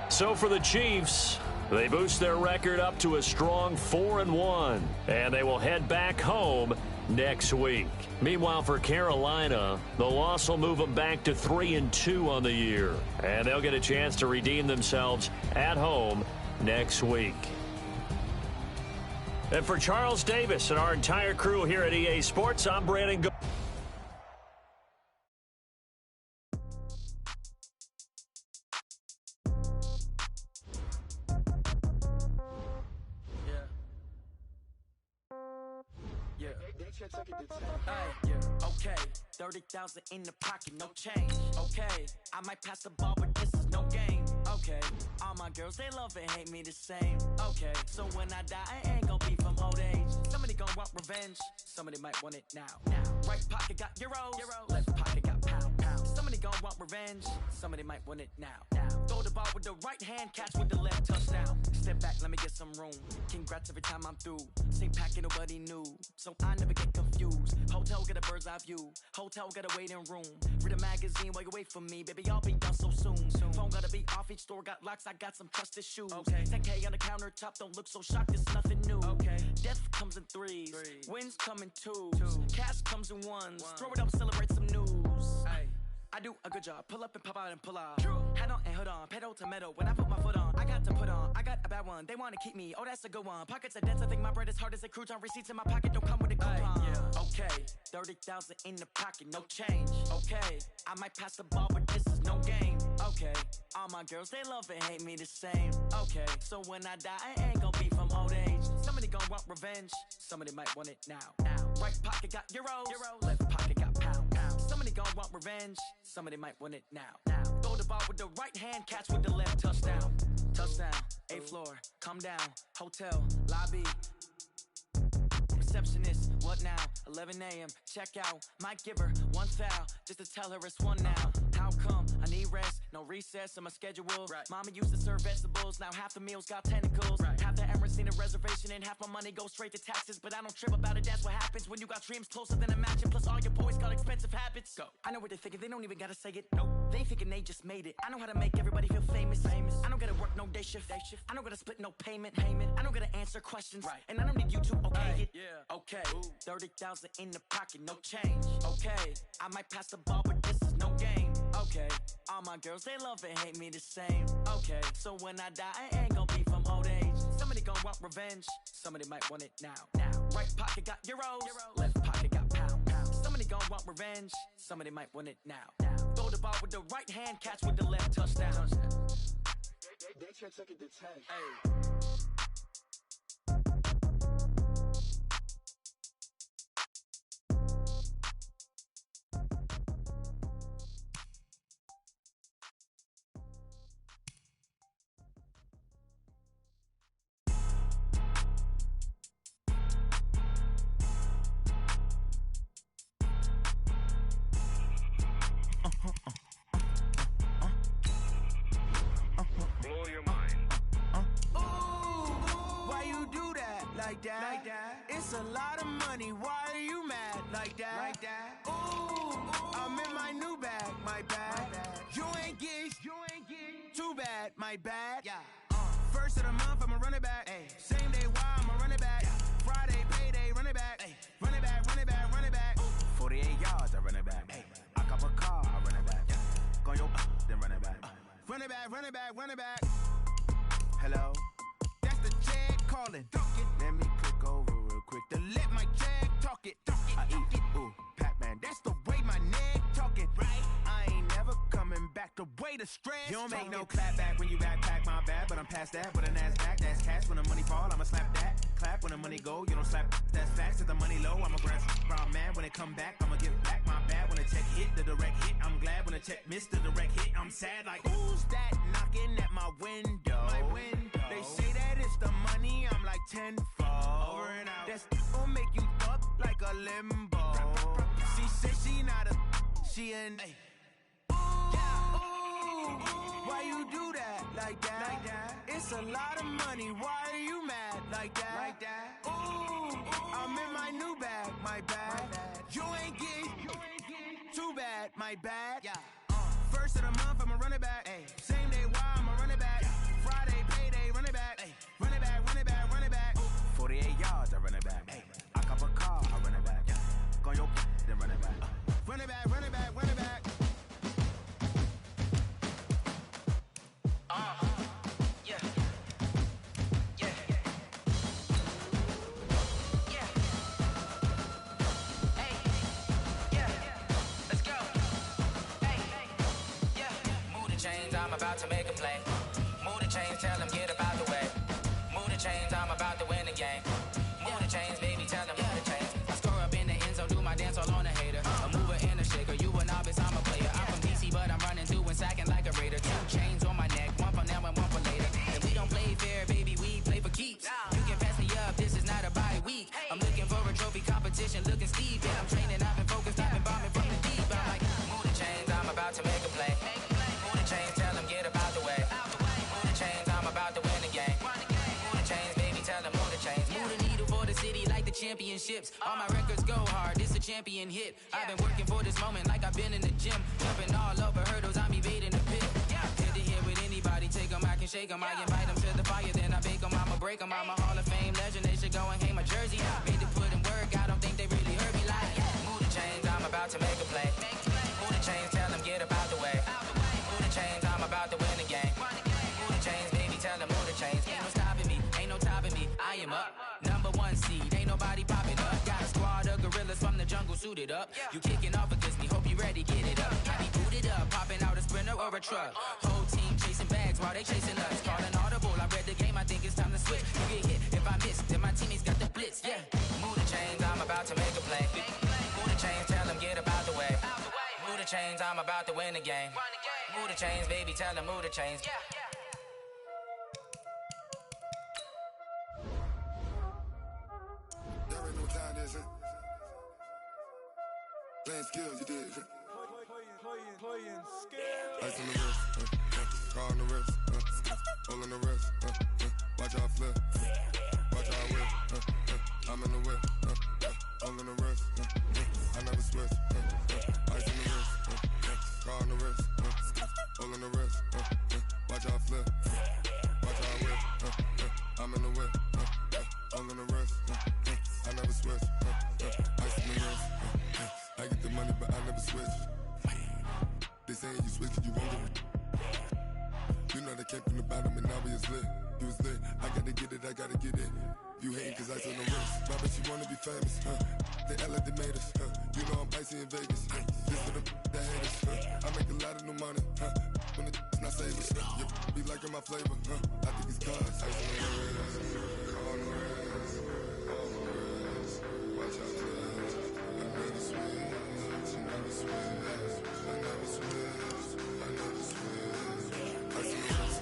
So for the Chiefs, they boost their record up to a strong 4-1, and they will head back home next week. Meanwhile, for Carolina, the loss will move them back to 3-2 on the year, and they'll get a chance to redeem themselves at home next week. And for Charles Davis and our entire crew here at EA Sports, I'm Brandon Go. Okay, 30,000 in the pocket, no change. Okay, I might pass the ball, but this is no game. Okay, all my girls, they love and hate me the same. Okay, so when I die, I ain't gon' be from old age. Somebody gon' want revenge, somebody might want it now. Right pocket got euros, left pocket got pound. Somebody gon' want revenge, somebody might want it now. Throw the ball with the right hand, catch with the left, touchdown. Step back, let me get some room. Congrats every time I'm through. Same packet, nobody knew, so I never get confused. Hotel get a bird's eye view, hotel got a waiting room. Read a magazine while you wait for me, baby, I'll be done so soon. Phone gotta be off, each store got locks, I got some trusted shoes. 10K on the countertop, don't look so shocked, it's nothing new. Death comes in threes, wins come in twos, cash comes in ones. Throw it up, celebrate some news. I do a good job, pull up and pop out and pull out. Head on and hood on, pedal to metal. When I put my foot on, I got to put on. I got a bad one, they wanna keep me, oh that's a good one. Pockets are dense, I think my bread is hard as a crouton. Receipts in my pocket don't come with a coupon. Okay, 30,000 in the pocket, no change. Okay, I might pass the ball, but this is no game. Okay, all my girls, they love and hate me the same. Okay, so when I die, I ain't gon' be from old age. Somebody gon' want revenge, somebody might want it now. Right pocket got euros, left pocket got pound. Somebody gon' want revenge, somebody might want it now. Throw the ball with the right hand, catch with the left, touchdown. Touchdown, 8th floor, come down, hotel, lobby. Receptionist, what now? 11 a.m., check out. Might give her one foul, just to tell her it's one now. How come? I need rest, no recess in my schedule. Mama used to serve vegetables, now half the meals got tentacles. Half the Emirates need a reservation and half my money goes straight to taxes. But I don't trip about it, that's what happens when you got dreams closer than a mansion. Plus all your boys got expensive habits. Go. I know what they're thinking, they don't even gotta say it. Nope. They thinking they just made it. I know how to make everybody feel famous. I don't gotta work no day shift. I don't gotta split no payment. I don't gotta answer questions. And I don't need you to okay it. Okay, 30,000 in the pocket, no change. Okay, I might pass the ball, but this is no game. Okay, all my girls, they love and hate me the same. Okay, so when I die, I ain't gon' be from old age. Somebody gon' want revenge, somebody might want it now. Right pocket got euros, left pocket got pound. Somebody gon' want revenge, somebody might want it now. Throw the ball with the right hand, catch with the left, touchdown. They can't take it to 10. Like that. It's a lot of money. Why are you mad like that? Ooh, I'm in my new bag, my bad. You ain't get too bad, my bad. Yeah. First of the month, I'ma run it back. Same day, why I'ma run it back. Friday, payday, run it back. Run it back, run it back, run it back. 48 yards, I run it back. I cop a car, I run it back. way to stress. You don't make no clap back when you backpack, my bad, but I'm past that. With an ass back, that's cash. When the money fall, I'ma slap that. Clap when the money go, you don't slap. That's facts. If the money low, I'ma grab brown man. When it come back, I'ma give back my bad. When the check hit, the direct hit, I'm glad. When the check missed, the direct hit, I'm sad. Like, who's that knocking at my window? My window. They say that it's the money, I'm like tenfold. Over and out. That's gon' make you up like a limbo. She said she not a, she an. Ay. Why you do that like that? Like that? It's a lot of money. Why are you mad like that? Like that? Ooh, I'm in my new bag, my bad. You ain't getting too bad, my bad. Yeah. First of the month, I'ma run it back. Ay. Same day, why I'ma run it back. Friday, payday, run it back. Ay. Run it back, run it back, run it back. 48 yards, I run it back. Ay. I cop a car, I run it back. Go on your then run it back. Run it back, run it back, run it back. Yeah. Yeah. Yeah. Hey. Yeah. Let's go. Hey. Yeah. Move the chains, I'm about to make a play. Move the chains, tell them get about the way. Move the chains, I'm about to win the game. Move the chains, baby, tell them move the chains. I score up in the end zone, do my dance all on a hater. A mover and a shaker, you a novice, I'm a player. I'm from DC, but I'm running through and sacking like a raider. 2 chains on my neck, one for now and one for later. If we don't play fair, baby, we play for keeps. You can pass me up, this is not a bye week. I'm looking for a trophy competition, looking steep. Yeah, I'm training, I've been focused, I've been bombing from the deep. I'm like, move the chains, I'm about to make a play. Move the chains, tell them get about the way. Move the chains, I'm about to win the game. Move the chains, baby, tell them move the chains. Move the needle for the city like the championships. All my records go hard, this a champion hit. I've been working for this moment like I've been in the gym. Jumping all over hurdles, I'm evading the pit. Head to head with anybody, take them, I can shake them. I invite them to the fire, then I bake them, I'ma break them. I'm a Hall of Fame legend, they should go and hang my jersey. Made to put in work, I don't think they really heard me like. Move the chains, I'm about to make a play. Move the chains, tell them get about the way. Move the chains, I'm about to win the game. Move the chains, baby, tell them move the chains. Ain't no stopping me, ain't no topping me, I am up. Number 1 seed, ain't nobody popping up. Got a squad of gorillas from the jungle suited up. You kicking off against me, hope you ready, get it up. I be booted up, popping out a Sprinter or a truck. Whole team chasing bags while they chasing us. Calling audible, I read the game, I think it's time to switch. You get hit, if I miss, then my teammates got the blitz, yeah. Move the chains, I'm about to make a play. Move the chains, tell them get about the way. Move the chains, I'm about to win the game. Move the chains, baby, tell them move the chains. There ain't no time, is it? Playing skills, you did. Playing skills. Ice on the wrist, car on the wrist, hole in the wrist, watch out flip, watch out whip, I'm in the whip, hole in the wrist, I never switch, ice on the wrist, car on the wrist, hole in the wrist, watch out flip, watch out whip, I'm in the whip, hole in the wrist, I never switch, ice on the wrist, I get the money but I never switch. They saying you switch, you won't get it. You know they came from the bottom and now we is lit. You was lit, I gotta get it, I gotta get it. You hating cause I on the wrist. My bitch, you wanna be famous, They Ella, they made us, You know I'm icy in Vegas, This for the that hate us, I make a lot of new money, When it's not savings, You be liking my flavor, I think it's cause ice on the wrist, on the wrist, on the wrist. Watch out, I never switch, I never switch. I never switch, I never switch. Ice in the wrist,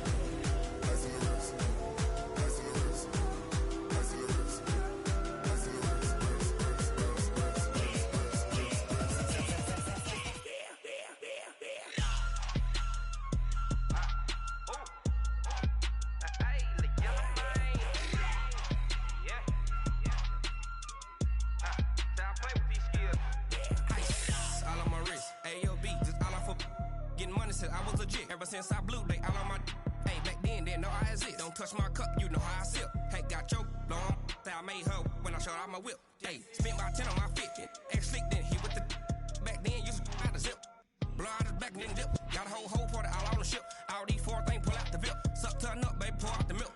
ice in the wrist, ice in the wrist, ice in the wrist, ice in the wrist, I was legit. Ever since I blew, they all on my hey, back then, didn't know I exist. Don't touch my cup, you know how I sip. Hey, got your long, I made her when I showed out my whip. Hey, spent about 10 on my fit. Ex-slick, then hit with the back then, used to out the zip. Blow out his back, then dip. Got a whole party all on the ship. All these 4 things, pull out the VIP. Suck to a nut, baby, pour out the milk.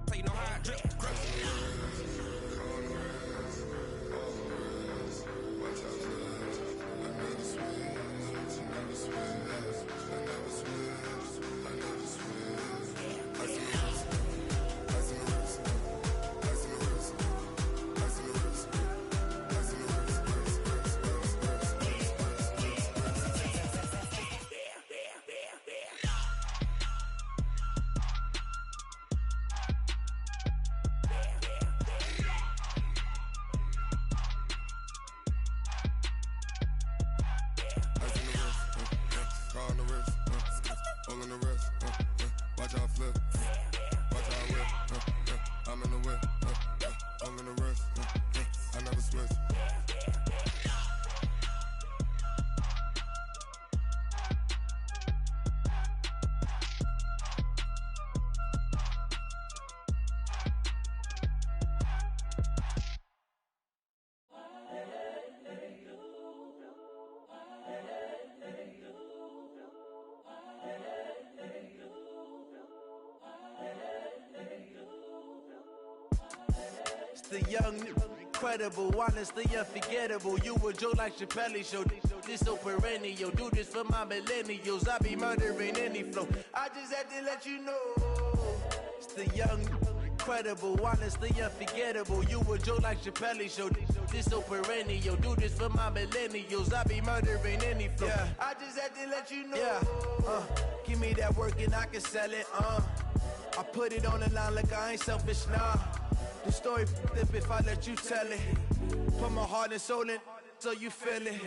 So you know how I drip. Crap. I never switch, I never switch. Scar on the wrist, hole in the wrist, watch out flip, watch out whip, I'm in the whip, hole in the wrist, I never switch. The young, incredible, honestly unforgettable. You a Joe like Chappelle show. This so perennial. Do this for my millennials. I be murdering any flow. I just had to let you know. It's the young, incredible, honestly unforgettable. You a Joe like Chappelle show. This so perennial. Do this for my millennials. I be murdering any flow. Yeah. I just had to let you know. Yeah. Give me that work and I can sell it. I put it on the line like I ain't selfish, nah. The story flip if I let you tell it. Put my heart and soul in so you feel it.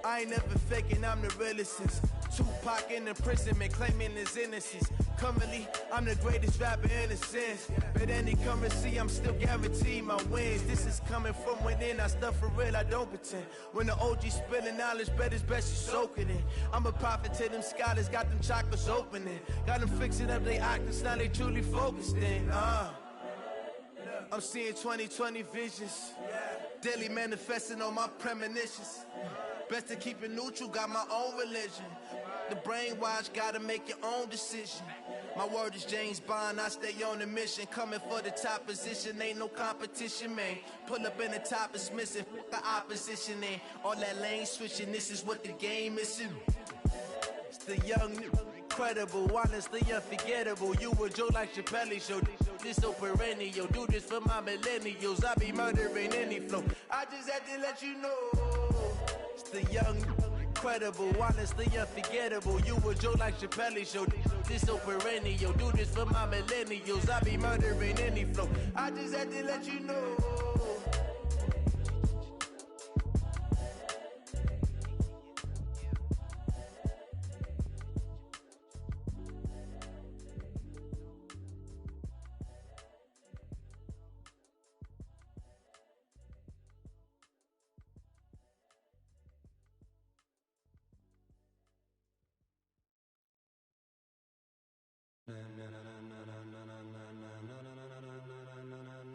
I ain't never faking, I'm the realest since Tupac in imprisonment, claiming his innocence. Currently, I'm the greatest rapper in a sense. But any currency, I'm still guaranteed my wins. This is coming from within, I stuff for real, I don't pretend. When the OG spilling knowledge, bet it's best you soak it in. I'm a prophet to them scholars, got them chakras opening. Got them fixing up they actors, now they truly focused in. I'm seeing 2020 visions, daily manifesting on my premonitions. Best to keep it neutral, got my own religion. The brainwash, gotta make your own decision. My word is James Bond, I stay on the mission. Coming for the top position, ain't no competition, man. Pull up in the top is missing, fuck the opposition, ain't all that lane switching, this is what the game is. It's the young, incredible, honestly unforgettable. You a Joe like Chappelle show. This so perennial. Do this for my millennials. I be murdering any flow. I just had to let you know. It's the young, incredible, honestly unforgettable. You a Joe like Chappelle show. This so perennial. Do this for my millennials. I be murdering any flow. I just had to let you know.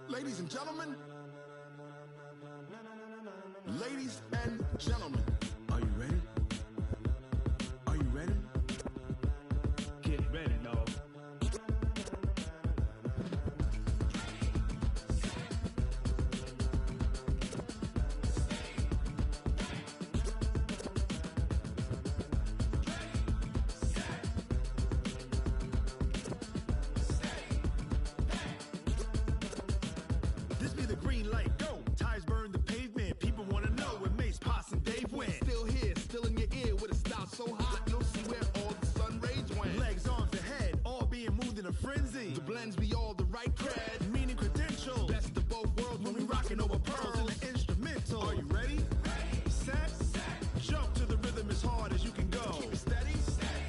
Ladies and gentlemen, ladies and gentlemen, are you ready? Are you ready? Get ready, dog. This be the green light, go. Tires burn the pavement. People want to know where Mace, Potts, and Dave went. Still here, still in your ear with a style so hot, you'll see where all the sun rays went. Legs, arms, and head, all being moved in a frenzy. The blends be all the right cred, meaning credentials. Best of both worlds when we rockin' over pearls in the instrumental. Are you ready? Set, jump to the rhythm as hard as you can go. Keep it steady,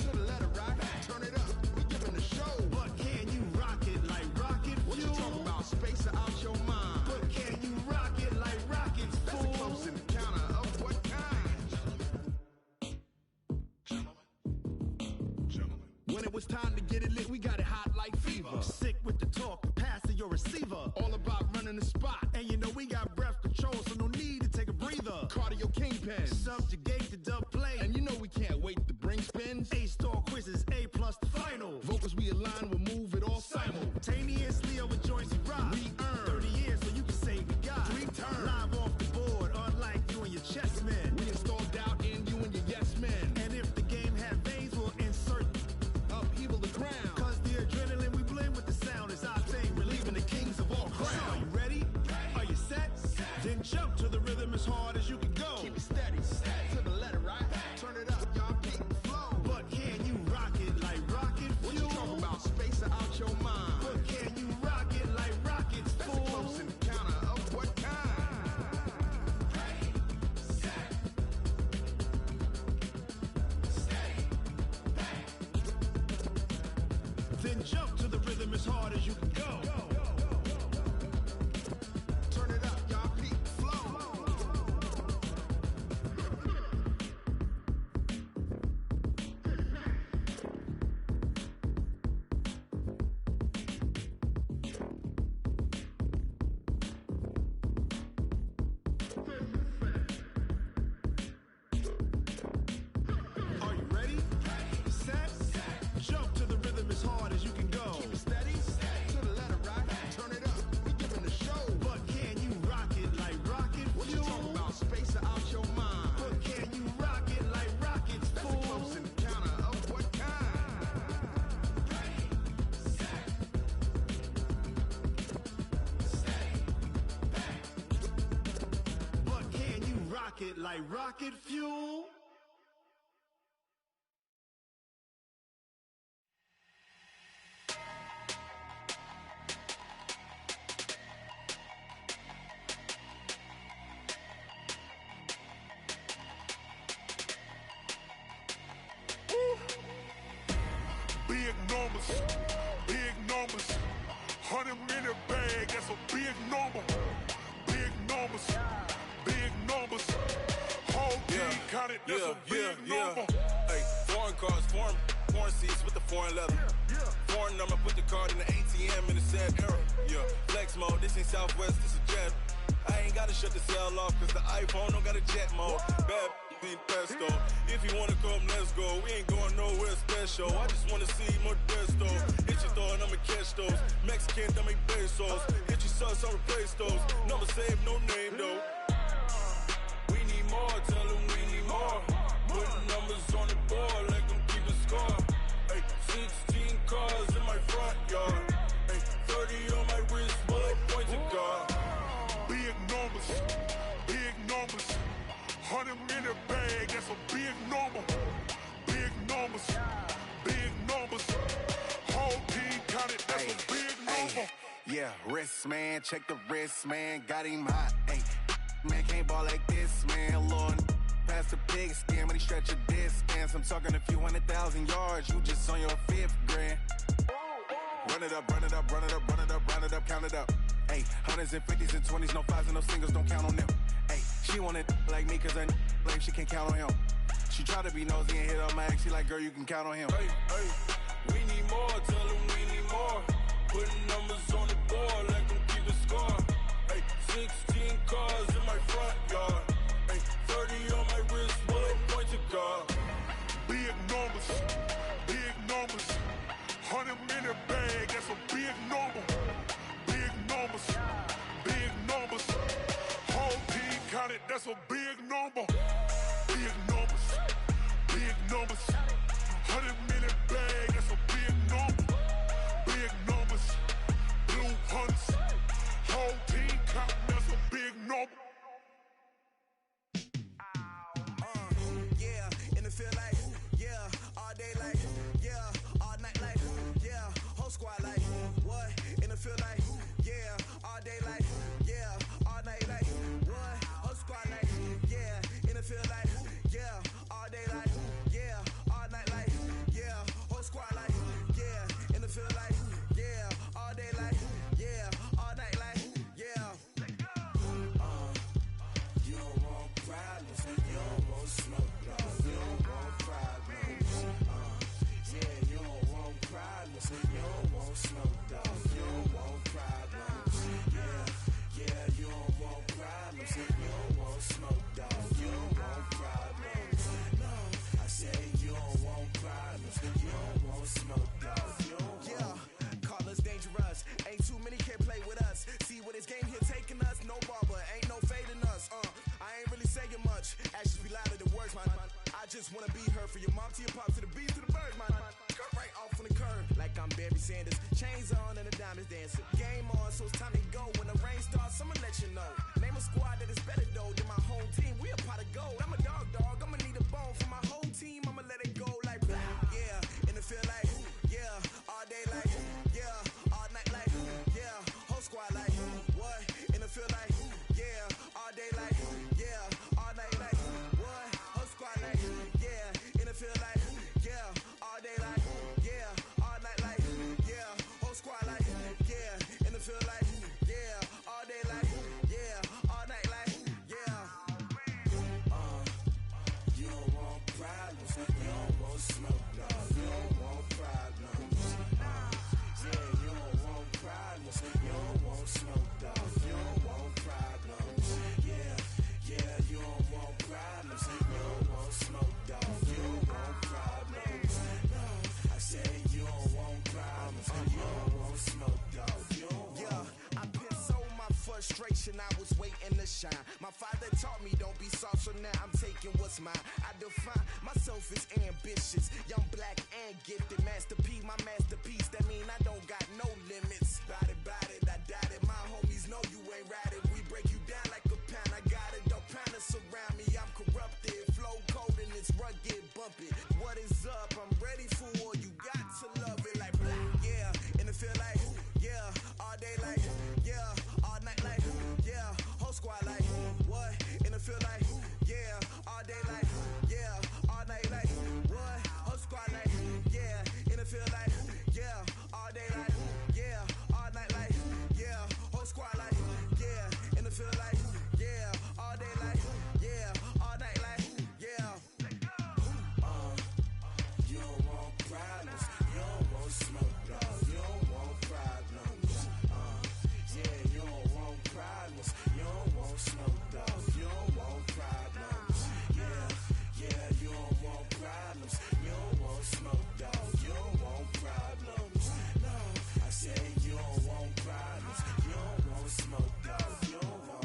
to the letter rock, turn it up. We giving the show. But can you rock it like rocket fuel? What you talking about? Space or out your mind? But can you rock it like rockets, fool? That's a close encounter of what kind? Gentlemen. When it was time to get it lit, we got it hot like fever. Sick with the talk, passing your receiver. All about running the spot. And you know we got breath control, so no need to take a breather. Cardio kingpin, subjugate the dub play. And you know we can't wait to bring spins. A-star quizzes, A+ the final. Vocals we align, we'll move it all simultaneously over joints we rock. We earn 30 years, so you can say we got 3 turns. Live off the board, unlike you and your chess men. We install doubt in you and your yes men. And if the game had veins, we'll insert upheaval the ground. Cause the adrenaline we blend with the sound is our thing, relieving the kings of all crowns. So are you ready? Are you set? Then jump to the rhythm as hard as you can go. Keep it steady, to the letter, right? Turn it up, y'all keep the flow. But can you rock it like rocket fuel? What you talking about? Space or out your mind? But can you it like rocket fuel. Big numbers, 100-minute bag, that's a big number. Big numbers, whole team counted, that's a big number. Hey, foreign cars, foreign seats with the foreign leather. Foreign number, put the card in the ATM in the sad era. Yeah, flex mode, this ain't Southwest, this is jet. I ain't gotta shut the cell off, cause the iPhone don't got a jet mode. Bad be pesto. If you wanna come, let's go. We ain't going nowhere special. I just wanna see Modesto. Hit your thought, I'ma catch those. Mexican, dummy pesos. Hit your sus, I'll replace those. Number saved, no name though. We need more, tell them we need more. Putting numbers on the board, let them keep a score. Hey, 16 cars in my front yard. Hey, 30 on my wrist, bullet point to God. Big numbers, 100-minute bag, that's a big number. Big numbers, whole team counted, that's a big number. Yeah, wrist man, check the wrist man, got him hot. Hey, man can't ball like this, man. Lord, past the pig skin, when he stretch a distance. I'm talking a few 100,000 yards, you just on your 5th grand. Run it up, count it up. Hey, hundreds and 50s and 20s, no 5s and no singles, don't count on them. Hey, she want it like me, cause her like she can count on him. She try to be nosy and hit up my ex, she like, girl, you can count on him. Hey, we need more, tell them we need more. Putting numbers on the board, let them keep a score. Hey, 16 cars in my front yard. Hey, 30 on my wrist, bullet point to God. Big numbers, 100-minute bag, that's a big number. Big numbers, whole team counted, that's a big number. Big numbers, 100-minute bag, that's a big number. Big numbers, blue hunts, whole team counting, that's a big number. Yeah, in the field like, yeah, all day like, yeah, all night like, yeah, whole squad like, what? In the field like, yeah, all day like, yeah, all night like, what? Whole squad like, yeah, in the field like, yeah, all day like, yeah, all night like, yeah, whole squad like, yeah, in the field like, yeah, all day like, yeah, all night like, yeah. You don't want problems, you don't want smoke, no. You don't want problems, yeah, you don't want problems, you don't want smoke, dog. You don't want problems, yeah, you don't want problems, you don't want smoke, dog. You don't want problems, no. I say you don't want problems, you don't want smoke, dog. You don't want. Yeah, call us dangerous. Ain't too many can play with us. See what this game here taking us. No barber, ain't no fading us. I ain't really saying much. Actions be louder than words, man. I just wanna be heard. For your mom to your pop to the beat to the bird, man. Cut right off on the curb, like I'm Barry Sanders. Chains on and the diamonds dancing. Game on, so it's time to go. When the rain starts, I'ma let you know. Name a squad that is better though than my home team. We a pot of gold. I'm a dog. I'ma need a bone for my whole team. I'ma let it go like blah. Yeah, in the field like, yeah, all day like, yeah, all night like, yeah, whole squad like, what? In the field like, yeah, all day like, yeah, all night like, what? Whole squad like, yeah, in the field like, yeah, all day like, yeah, all night like, yeah, whole squad like, yeah, in the field like, yeah, all day like, yeah, all night like, yeah. You don't want problems, you don't want smoke, dog. You don't want problems, yeah, you don't want problems, you don't want smoke, dog. You don't want problems, yeah, you don't want problems, you don't want smoke, dog. You don't want problems, no. I say you don't want problems, you don't want smoke, dog. You don't want. Yeah, I put so my frustration, I was waiting to shine. My father taught me don't be soft, so now I'm taking what's mine. I define myself as ambitious, young, black, and gifted. Master P, my masterpiece, that mean I don't got no limits. Bout it, I doubt it. My homies know you ain't ratted. We break you down like a pound. I got it, don't pound what's around me, I'm corrupted. Flow cold and it's rugged, bumpy. What is up? I'm ready for war. You got to love it like yeah. And it feel like yeah. All day like yeah. All night like yeah. Whole squad like what? And it feel like yeah. All day like yeah. All night like what? Whole squad like yeah. And it feel like yeah. All day like yeah. All night like yeah. Whole squad like yeah. And it feel like yeah. All day like yeah. All night like yeah. You don't want problems. You don't want smoke, dog. You don't want problems. Yeah, you don't want problems. You don't want smoke, dog. You don't want problems. Yeah, you don't want problems. You don't want smoke, dog. You don't want problems. No, I say you don't want problems. You don't want smoke, dog. You don't want.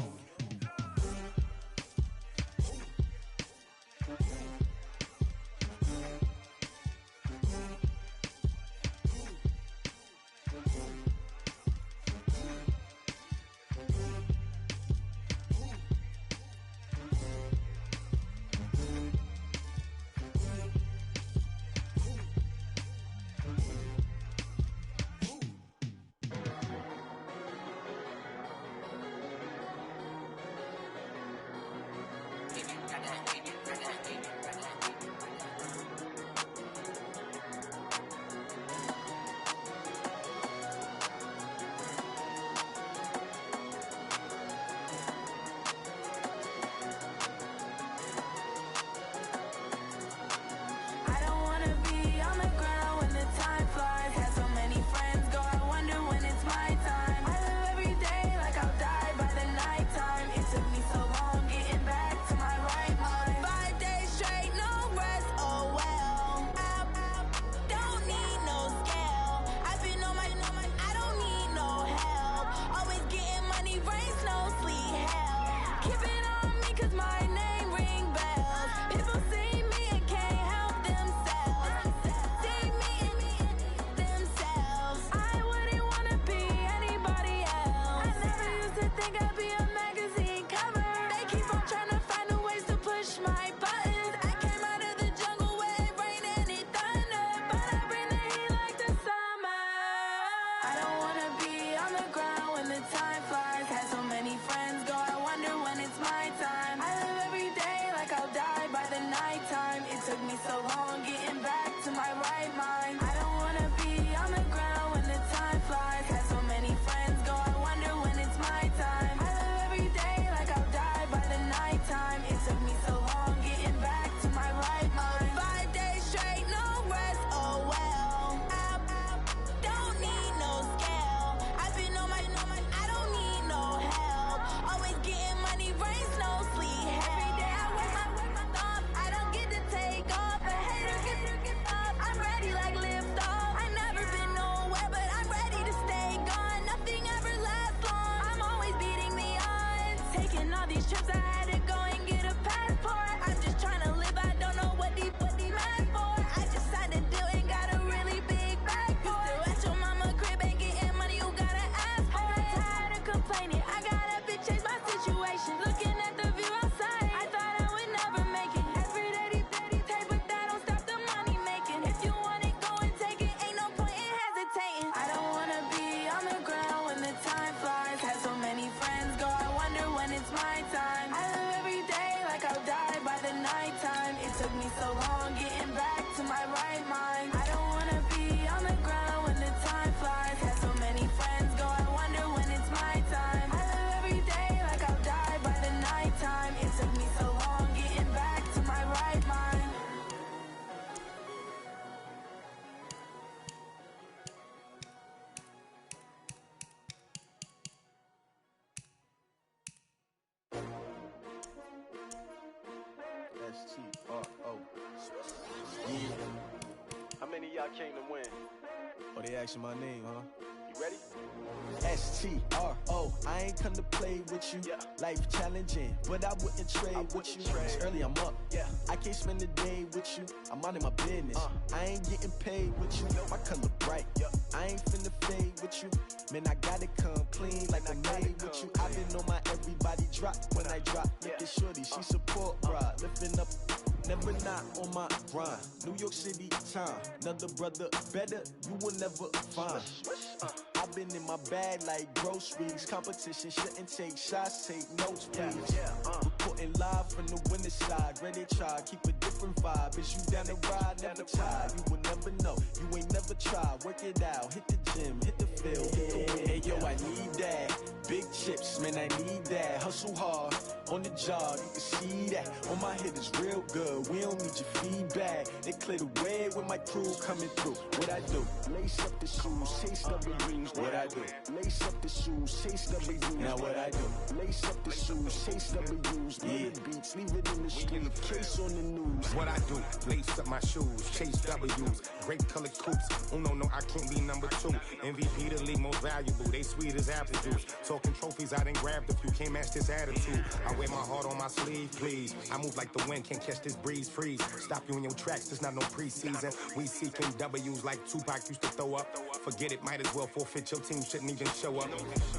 How many of y'all came to win? Oh, they asking my name, huh? You STRO, I ain't come to play with you. Life challenging, but I wouldn't trade with you. It's early, I'm up. I can't spend the day with you. I'm minding my business. I ain't getting paid with you. My color bright. I ain't finna fade with you. Man, I gotta come clean like I made with you. I've been on my everybody drop when I drop. Look at shorty, she support ride. Lifting up, never not on my grind. New York City time, another brother better, you will never find. I've been in my bag like groceries. Competition shouldn't take shots, take notes, please. Reporting live from the winter side. Ready to try, keep a different vibe. Is you down the ride, never tired. You will never know, you ain't never tried. Work it out, hit the gym, hit the field. Hey yo, I need that. Big chips, man, I need that. Hustle hard, on the job, you can see that. On my head is real good, we don't need your feedback. They clear the way with my crew coming through. What I do? Lace up the shoes, chase W's. What I do? Lace up the shoes, chase W's. Now what I do? Lace up the shoes, chase W's. Yeah. Beats, leave it in the street, case on the news. What I do? Lace up my shoes, chase W's. Grape colored coops. Oh no, I can't be number 2. MVP the league most valuable. They sweet as apple juice. Talking trophies, I didn't grab the few. Can't match this attitude. I wear my heart on my sleeve, please. I move like the wind, can't catch this breeze, freeze. Stop you in your tracks, there's not no preseason. We seeking W's like Tupac used to throw up. Forget it, might as well forfeit. Your team shouldn't even show up.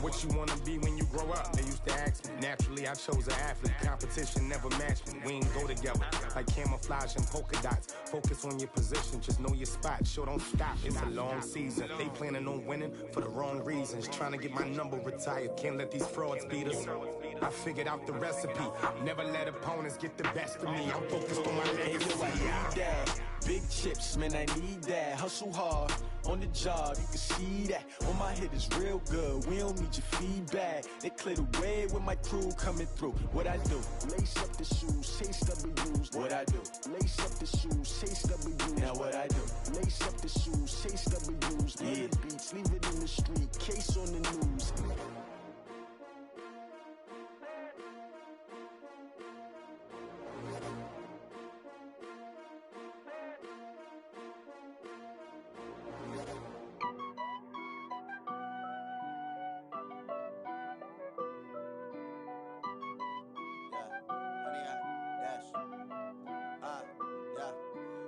What you wanna be when you grow up? They used to ask me. Naturally, I chose an athlete. Competition never matched me. We ain't go together like camouflage and polka dots. Focus on your position, just know your spot. Sure, don't stop. It's a long season. They planning on winning for the wrong reasons. Trying to get my number retired. Can't let these frauds beat us. I figured out the recipe. Never let opponents get the best of me. I'm focused on my legacy. I need that. Big chips, man, I need that. Hustle hard, on the job, you can see that. On my head is real good, we don't need your feedback. They clear the way with my crew coming through. What I do? Lace up the shoes, chase W's. What I do? Lace up the shoes, chase W's. Now what I do? Lace up the shoes, chase W's. Yeah. Beats, leave it in the street, case on the news.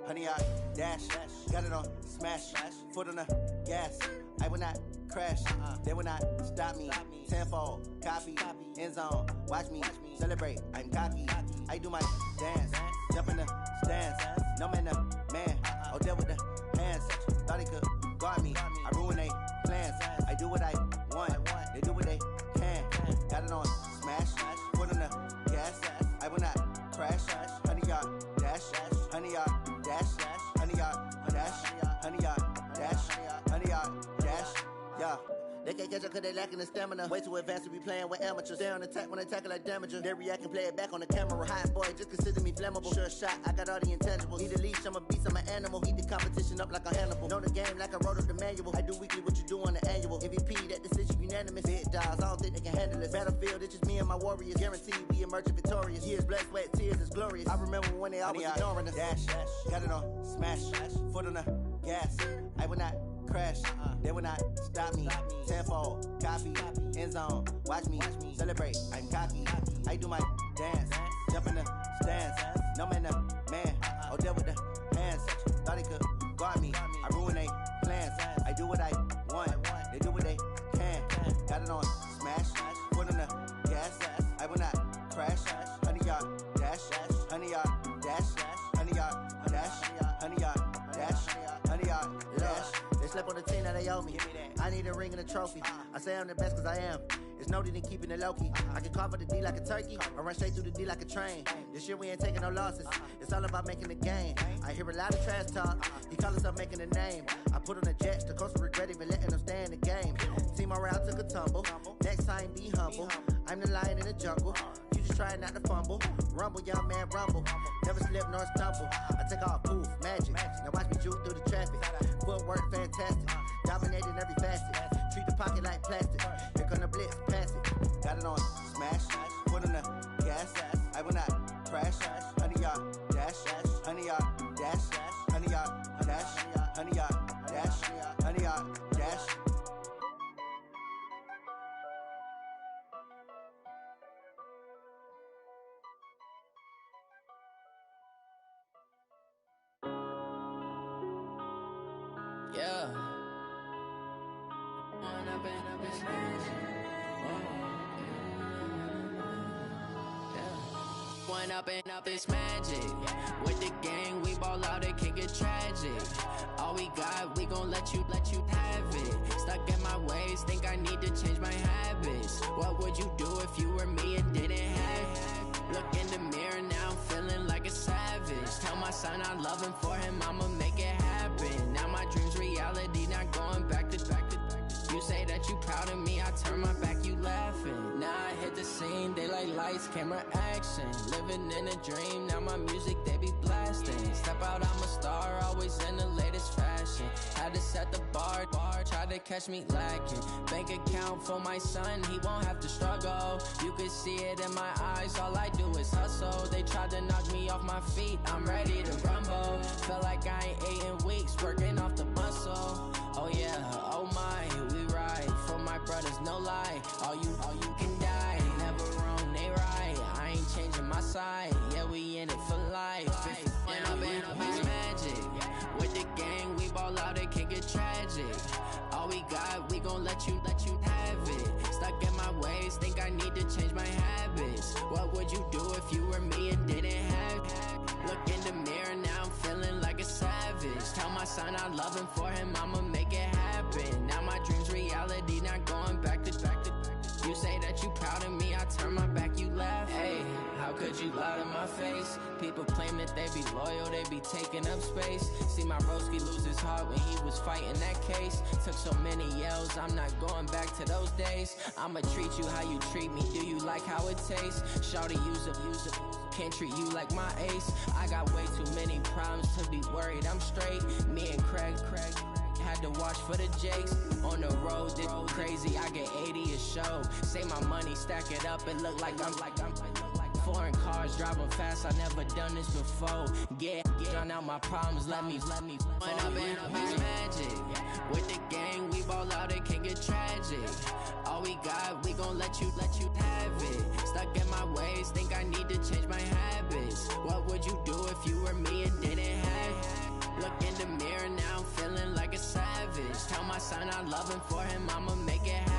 Honey, I dash, got it on smash, foot on the gas. I will not crash, they will not stop me. Tenfold, copy, end zone, watch me celebrate. I'm cocky, I do my dance, jump in the stands. No man, the man, oh, deal with the hands. Thought he could guard me, I ruin they plans. I do what I want, they do what they can. Got it on smash, foot on the gas. I will not crash, honey, y'all dash, honey, y'all dash, honey, y'all dash, honey, y'all dash, honey, y'all dash, yeah. They can't catch up cause they lacking the stamina. Way too advanced to be playing with amateurs. Stay on attack when they tackle like damager. They react and play it back on the camera. Hot boy, just consider me flammable. Sure shot, I got all the intangibles. Need a leash, I'm a beast, I'm an animal. Heat the competition up like a Hannibal. Know the game like I wrote up the manual. I do weekly what you do on the annual. MVP, that decision unanimous. Big dogs, I don't think they can handle it. Battlefield, it's just me and my warriors. Guaranteed we emerge victorious. Years, blood, sweat, tears, it's glorious. I remember when they always ignoring us. Dash, got it on smash, foot on the gas. I will not crash, they will not stop me. Tenfold, copy, end zone, watch me celebrate. I'm cocky, I do my dance, jump in the stands. No man, the man, oh, deal with the hands. Thought he could guard me, I ruin they plans. I do what I want, they do what they can. Got it on smash, foot on the gas. I will not crash, honey, y'all dash, honey, y'all dash, honey, y'all dash, honey, y'all dash, honey, y'all dash. They slept on the team that they owe me. I need a ring and a trophy. I say I'm the best cause I am. It's no need in keeping it low key. I can carve up the D like a turkey. I run straight through the D like a train. This year we ain't taking no losses. It's all about making the game. I hear a lot of trash talk. He call himself making a name. I put on the jets. The coach will regret even letting them stay in the game. Team around took a tumble. Next time be humble. I'm the lion in the jungle. You just try not to fumble. Rumble, young man, rumble. Never slip nor stumble. I take off, poof, magic. Now watch me juke through the traffic. Footwork fantastic. Dominating every facet. Treat the pocket like plastic. Here come the blitz, pass it. Got it on smash. Foot on the gas. I will not crash. Honey, y'all dash. Honey, y'all dash. Honey, y'all dash. Honey, y'all dash. Honey, y'all dash. Yeah. One up and up is magic. One up and up is magic. With the gang, we ball out, it can get tragic. All we got, we gon' let you have it. Stuck in my ways, think I need to change my habits. What would you do if you were me and didn't have it? Look in the mirror, now I'm feeling like a savage. Tell my son I love him, for him I'ma make it happen. Now my dream's reality, not going back to. You say that you proud of me, I turn my back, you laughing. Now I hit the scene, they like lights, camera, action. Living in a dream, now my music, they be blasting. Step out, I'm a star, always in the latest fashion. Had to set the bar, try to catch me lacking. Bank account for my son, he won't have to struggle. You can see it in my eyes, all I do is hustle. They tried to knock me off my feet, I'm ready to rumble. Feel like I ain't ate in weeks, working off the muscle. Oh yeah, oh my, we ride for my brothers, no lie. All you can die, never wrong, they right. I ain't changing my side, yeah, we in it for life. When up and up is magic. With the gang, we ball out, it can get tragic. All we got, we gon' let you have it. Stuck in my ways, think I need to change my habits. What would you do if you were me and didn't have it? Look in the mirror, now I'm feeling like a savage. Tell my son I love him, for him I'ma make it happen. Now my dream's reality, not going back to. You say that you proud of me, I turn my back, you laugh. Hey, how could you lie to my face? People claim that they be loyal, they be taking up space. See my broski lose his heart when he was fighting that case. Took so many yells, I'm not going back to those days. I'ma treat you how you treat me, do you like how it tastes? Shawty, use it. Can't treat you like my ace. I got way too many problems to be worried, I'm straight. Me and Craig had to watch for the Jakes. On the road, this crazy, I get 80 a show. Say my money, stack it up, it look like I'm foreign cars, driving fast, I never done this before. Get on out my problems, let me When up and up is magic. With the gang, we ball out, it can get tragic. All we got, we gon' let you have it. Stuck in my ways, think I need to change my habits. What would you do if you were me and didn't have it? Look in the mirror, now I'm feeling like a savage. Tell my son I love him, for him I'ma make it happen.